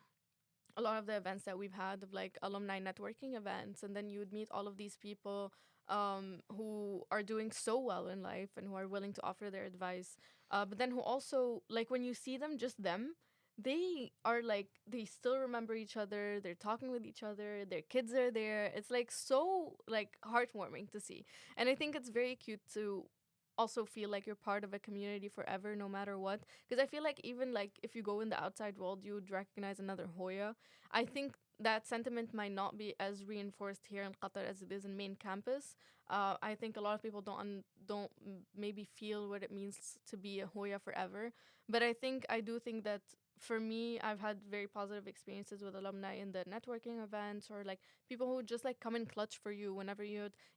a lot of the events that we've had of like alumni networking events. And then you would meet all of these people who are doing so well in life and who are willing to offer their advice. But then who also, like, when you see them, just them, they are like, they still remember each other, they're talking with each other, their kids are there. It's like so like heartwarming to see. And I think it's very cute to also feel like you're part of a community forever, no matter what. Because I feel like even like if you go in the outside world, you would recognize another Hoya. I think that sentiment might not be as reinforced here in Qatar as it is in main campus. I think a lot of people don't maybe feel what it means to be a Hoya forever. But I do think that for me, I've had very positive experiences with alumni in the networking events, or like people who just like come in clutch for you whenever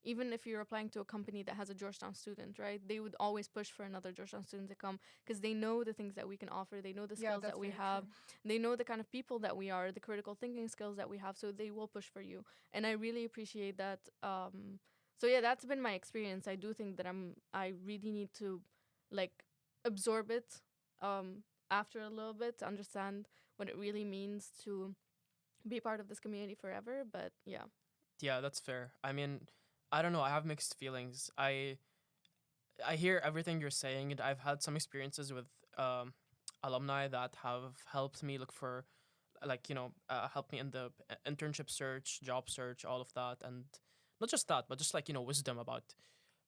even if you're applying to a company that has a Georgetown student, right? They would always push for another Georgetown student to come because they know the things that we can offer. They know the skills that we have. They know the kind of people that we are, the critical thinking skills that we have. So they will push for you. And I really appreciate that. So yeah, that's been my experience. I do think that I really need to like absorb it after a little bit to understand what it really means to be part of this community forever. But yeah. Yeah, that's fair. I mean, I don't know. I have mixed feelings. I hear everything you're saying, and I've had some experiences with alumni that have helped me look for, helped me in the internship search, job search, all of that, and not just that, but just like wisdom about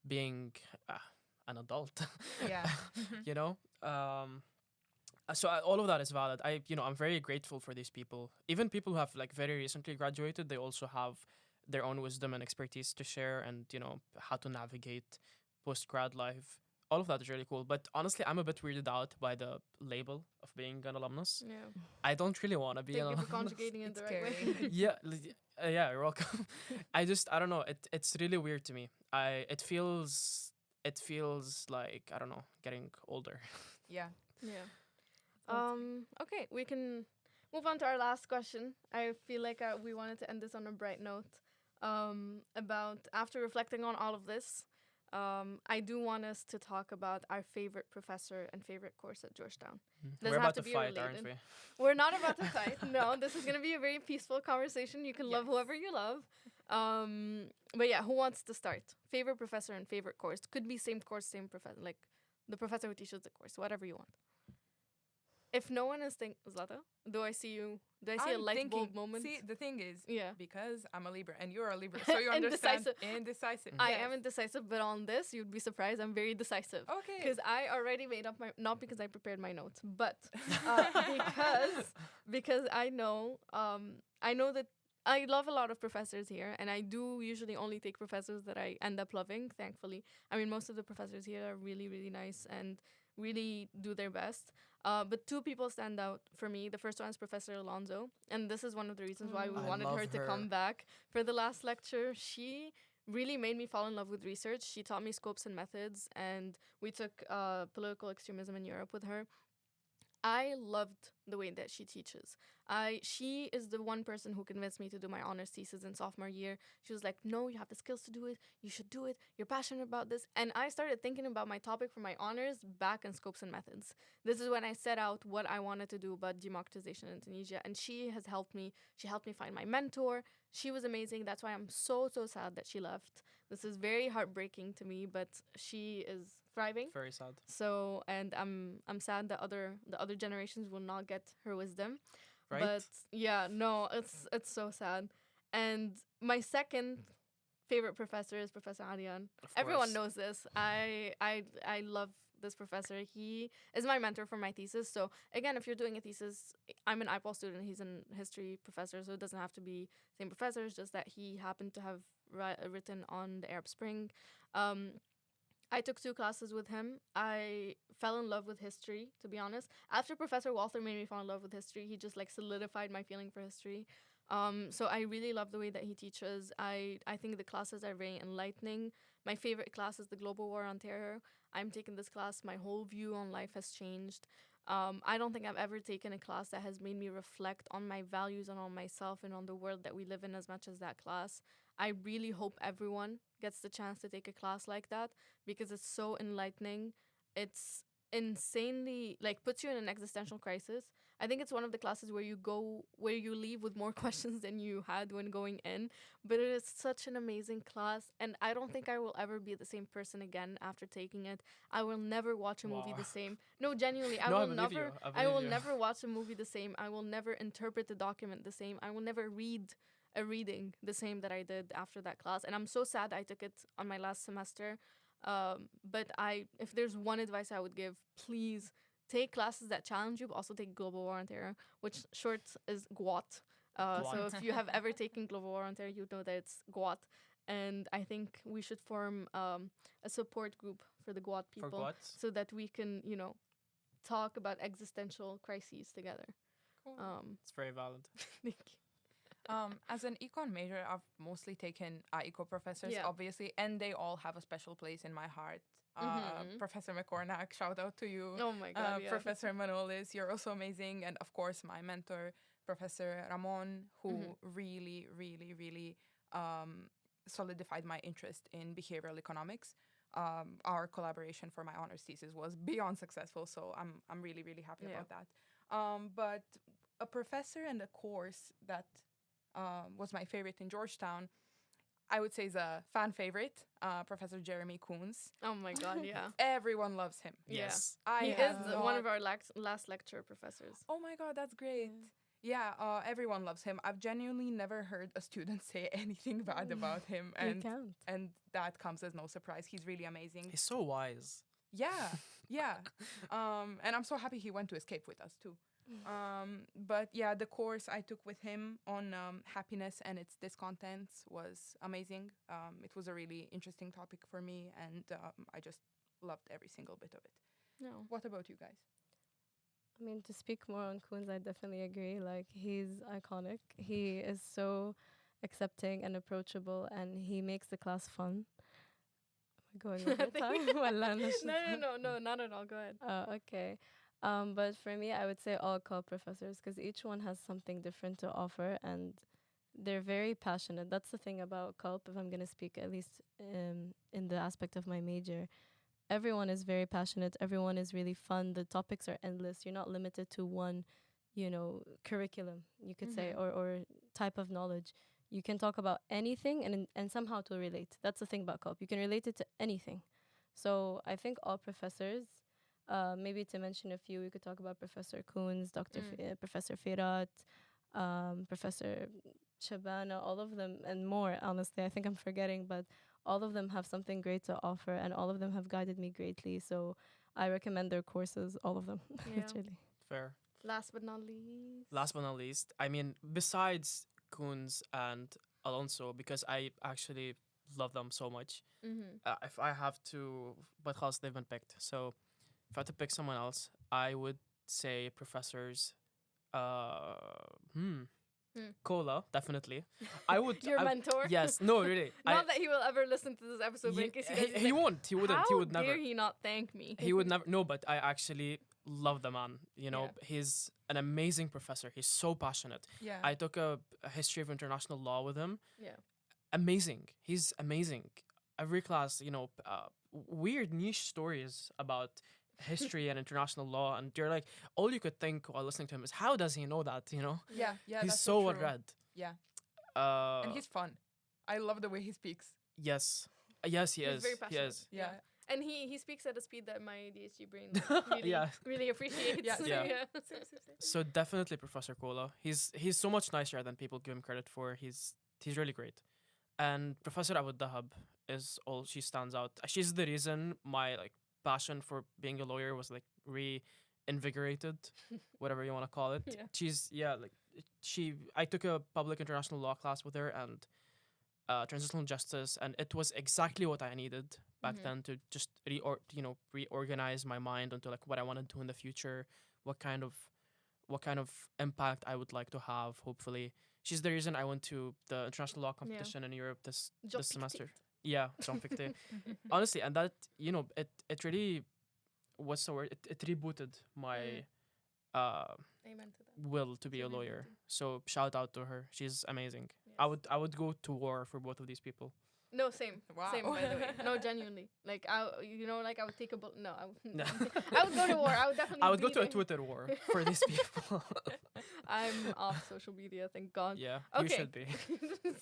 being an adult. Yeah. you know. All of that is valid. I'm very grateful for these people. Even people who have like very recently graduated, they also have their own wisdom and expertise to share, and how to navigate post grad life. All of that is really cool. But honestly, I'm a bit weirded out by the label of being an alumnus. Yeah. I don't really want to be Thank an you for alumnus. conjugating it It's the right way. scary. Yeah, you're welcome. I don't know. It's really weird to me. It feels like, I don't know, getting older. Yeah. Yeah. Okay, we can move on to our last question. I feel like we wanted to end this on a bright note. About after reflecting on all of this, I do want us to talk about our favorite professor and favorite course at Georgetown. We're Doesn't have about to to be fight, related. aren't we? We're not about to fight. No, this is gonna be a very peaceful conversation. You can love Yes. whoever you love. But yeah, who wants to start? Favorite professor and favorite course could be same course, same professor. Like the professor who teaches the course, whatever you want. If no one is Zlata, do I see you? Do I see a I'm light bulb thinking- moment? See, the thing is, Yeah. because I'm a Libra and you're a Libra, so you understand. Indecisive. I Yes. am indecisive, but on this, you'd be surprised. I'm very decisive. Okay. Because I already made up my, not because I prepared my notes, but because I know that I love a lot of professors here, and I do usually only take professors that I end up loving, thankfully. I mean, most of the professors here are really, really nice and really do their best. But two people stand out for me. The first one is Professor Alonso, and this is one of the reasons why we I wanted her love to her. come back for the last lecture. She really made me fall in love with research. She taught me scopes and methods, and we took political extremism in Europe with her. I loved the way that she teaches. She is the one person who convinced me to do my honors thesis in sophomore year. She was like, "No, you have the skills to do it. You should do it. You're passionate about this." And I started thinking about my topic for my honors back in scopes and methods. This is when I set out what I wanted to do about democratization in Tunisia, and she has helped me. She helped me find my mentor. She was amazing. That's why I'm so sad that she left. This is very heartbreaking to me, but she is thriving. Very sad. So, and I'm sad that the other generations will not get her wisdom. Right? But yeah, no, it's so sad. And my second favorite professor is Professor Arian. Of Everyone course. knows this. I love this professor. He is my mentor for my thesis. So again, if you're doing a thesis, I'm an IPOL student. He's a history professor, so it doesn't have to be same professor. It's just that he happened to have written on the Arab Spring. I took 2 classes with him. I fell in love with history, to be honest. After Professor Walter made me fall in love with history, he just like solidified my feeling for history. So I really love the way that he teaches. I think the classes are very enlightening. My favorite class is the Global War on Terror. I'm taking this class. My whole view on life has changed. I don't think I've ever taken a class that has made me reflect on my values and on myself and on the world that we live in as much as that class. I really hope everyone gets the chance to take a class like that because it's so enlightening. It's insanely like puts you in an existential crisis. I think it's one of the classes where you leave with more questions than you had when going in. But it is such an amazing class, and I don't think I will ever be the same person again after taking it. I will never watch a movie Wow. the same. No, genuinely, I No, I will believe you. never. I I will believe you. never watch a movie the same. I will never interpret the document the same. I will never read a reading the same that I did after that class. And I'm so sad I took it on my last semester. But if there's one advice I would give, please take classes that challenge you, but also take Global War on Terror, which short is GWAT. So if you have ever taken Global War on Terror, you know that it's GWAT. And I think we should form a support group for the GWAT For people what? so that we can, talk about existential crises together. Cool. It's very valid. Thank you. As an econ major, I've mostly taken eco professors, Yeah. obviously, and they all have a special place in my heart. Mhm. Professor McCornack, shout out to you. Oh my God, yeah. Professor Manolis, you're also amazing. And of course, my mentor, Professor Ramon, who really, really, really solidified my interest in behavioral economics. Our collaboration for my honors thesis was beyond successful, so I'm really, really happy Yeah. about that. But a professor and a course that was my favorite in Georgetown, I would say is a fan favorite, Professor Jeremy Koons. Oh my God, yeah. Everyone loves him. Yeah. Yes. I He have is one of not- our last lecture professors. Oh my God, that's great. Yeah, everyone loves him. I've genuinely never heard a student say anything bad about him, You and can't. that comes as no surprise. He's really amazing. He's so wise. Yeah, yeah. And I'm so happy he went to escape with us too. But yeah, the course I took with him on happiness and its discontents was amazing. It was a really interesting topic for me, and I just loved every single bit of it. No. What about you guys? I mean, to speak more on Koons, I definitely agree. Like, he's iconic. He is so accepting and approachable, and he makes the class fun. Am I going over time? Wallah, No, not at all. Go ahead. Okay. But for me, I would say all co professors because each one has something different to offer and they're very passionate. That's the thing about CULP, if I'm going to speak at least in the aspect of my major. Everyone is very passionate. Everyone is really fun. The topics are endless. You're not limited to one, curriculum, you could say, or type of knowledge. You can talk about anything and somehow to relate. That's the thing about CULP. You can relate it to anything. So I think all professors, maybe to mention a few, we could talk about Professor Koons, Professor Firat, Professor Shabana, all of them and more, honestly. I think I'm forgetting, but all of them have something great to offer and all of them have guided me greatly. So I recommend their courses, all of them, Yeah. literally. Fair. Last but not least. Last but not least, I mean, besides Koons and Alonso, because I actually love them so much. If I have to, but خلاص, they've been picked. So if I had to pick someone else, I would say professors. Cola, definitely. I would. Your mentor? Yes. No, really. Not that he will ever listen to this episode, but in case he does, he won't. He wouldn't. He would How never. dare he not thank me? He would never. No, but I actually love the man. Yeah. He's an amazing professor. He's so passionate. Yeah. I took a history of international law with him. Yeah. Amazing. He's amazing. Every class, weird niche stories about history and international law, and you're like, all you could think while listening to him is, how does he know that? Yeah. He's that's so well true. read. Yeah. And And he's fun. I love the way he speaks. yes, yes, he He's is. very He passionate. is. Yeah. And he speaks at a speed that my DHG brain really, Yeah. really appreciates. Yeah. Yeah. Same. So definitely Professor Cola. He's so much nicer than people give him credit for. He's really great. And Professor Abu Dahab is all she stands out. She's the reason my passion for being a lawyer was reinvigorated, whatever you want to call it. Yeah. She's I took a public international law class with her and transitional justice, and it was exactly what I needed back then to just reorganize my mind into what I want to do in the future, what kind of impact I would like to have, hopefully. She's the reason I went to the international law competition in Europe this semester. Yeah, John Ficte. Honestly, and that, it really, what's the word? It rebooted my Amen to that. will to be a Really lawyer. rebooted. So shout out to her. She's amazing. Yes. I would go to war for both of these people. No, same. Wow. Same, by the way. No, genuinely. I would take a bullet. No, I would. No. I would go to war. I would definitely. I would go be to a there. Twitter war for these people. I'm off social media, thank God. Yeah, Okay. you should be.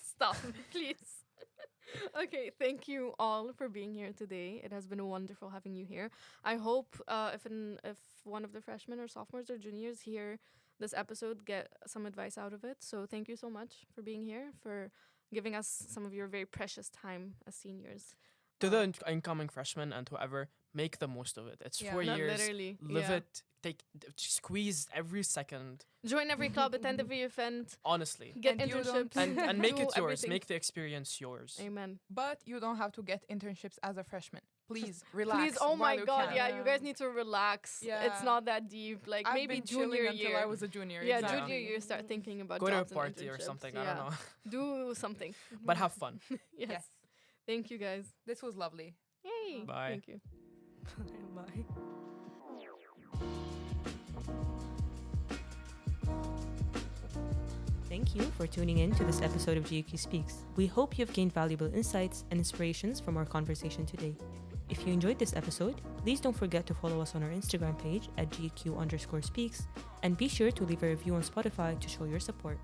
Stop, please. Okay, thank you all for being here today. It has been wonderful having you here. I hope if one of the freshmen or sophomores or juniors hear this episode, get some advice out of it. So thank you so much for being here, for giving us some of your very precious time as seniors. To the incoming freshmen and whoever, make the most of it. It's Yeah. 4 Not years. literally. Live yeah. it. Squeeze every second. Join every club, attend every event, Honestly, get And you internships, don't- and make do it yours. everything. Make the experience yours. Amen. But you don't have to get internships as a freshman. Please relax. Please, oh my while you God, can. yeah, you guys need to relax. Yeah. It's not that deep. Like I've maybe been chilling junior until year. I was a junior. Yeah, exactly. junior year, start thinking about Go to a jobs and party or internships. something. Yeah. I don't know. Do something. But have fun. Yes. Yes. Thank you, guys. This was lovely. Yay. Bye. Thank you. Bye. Thank you for tuning in to this episode of GQ Speaks. We hope you've gained valuable insights and inspirations from our conversation today. If you enjoyed this episode, please don't forget to follow us on our Instagram page at GQ_speaks and be sure to leave a review on Spotify to show your support.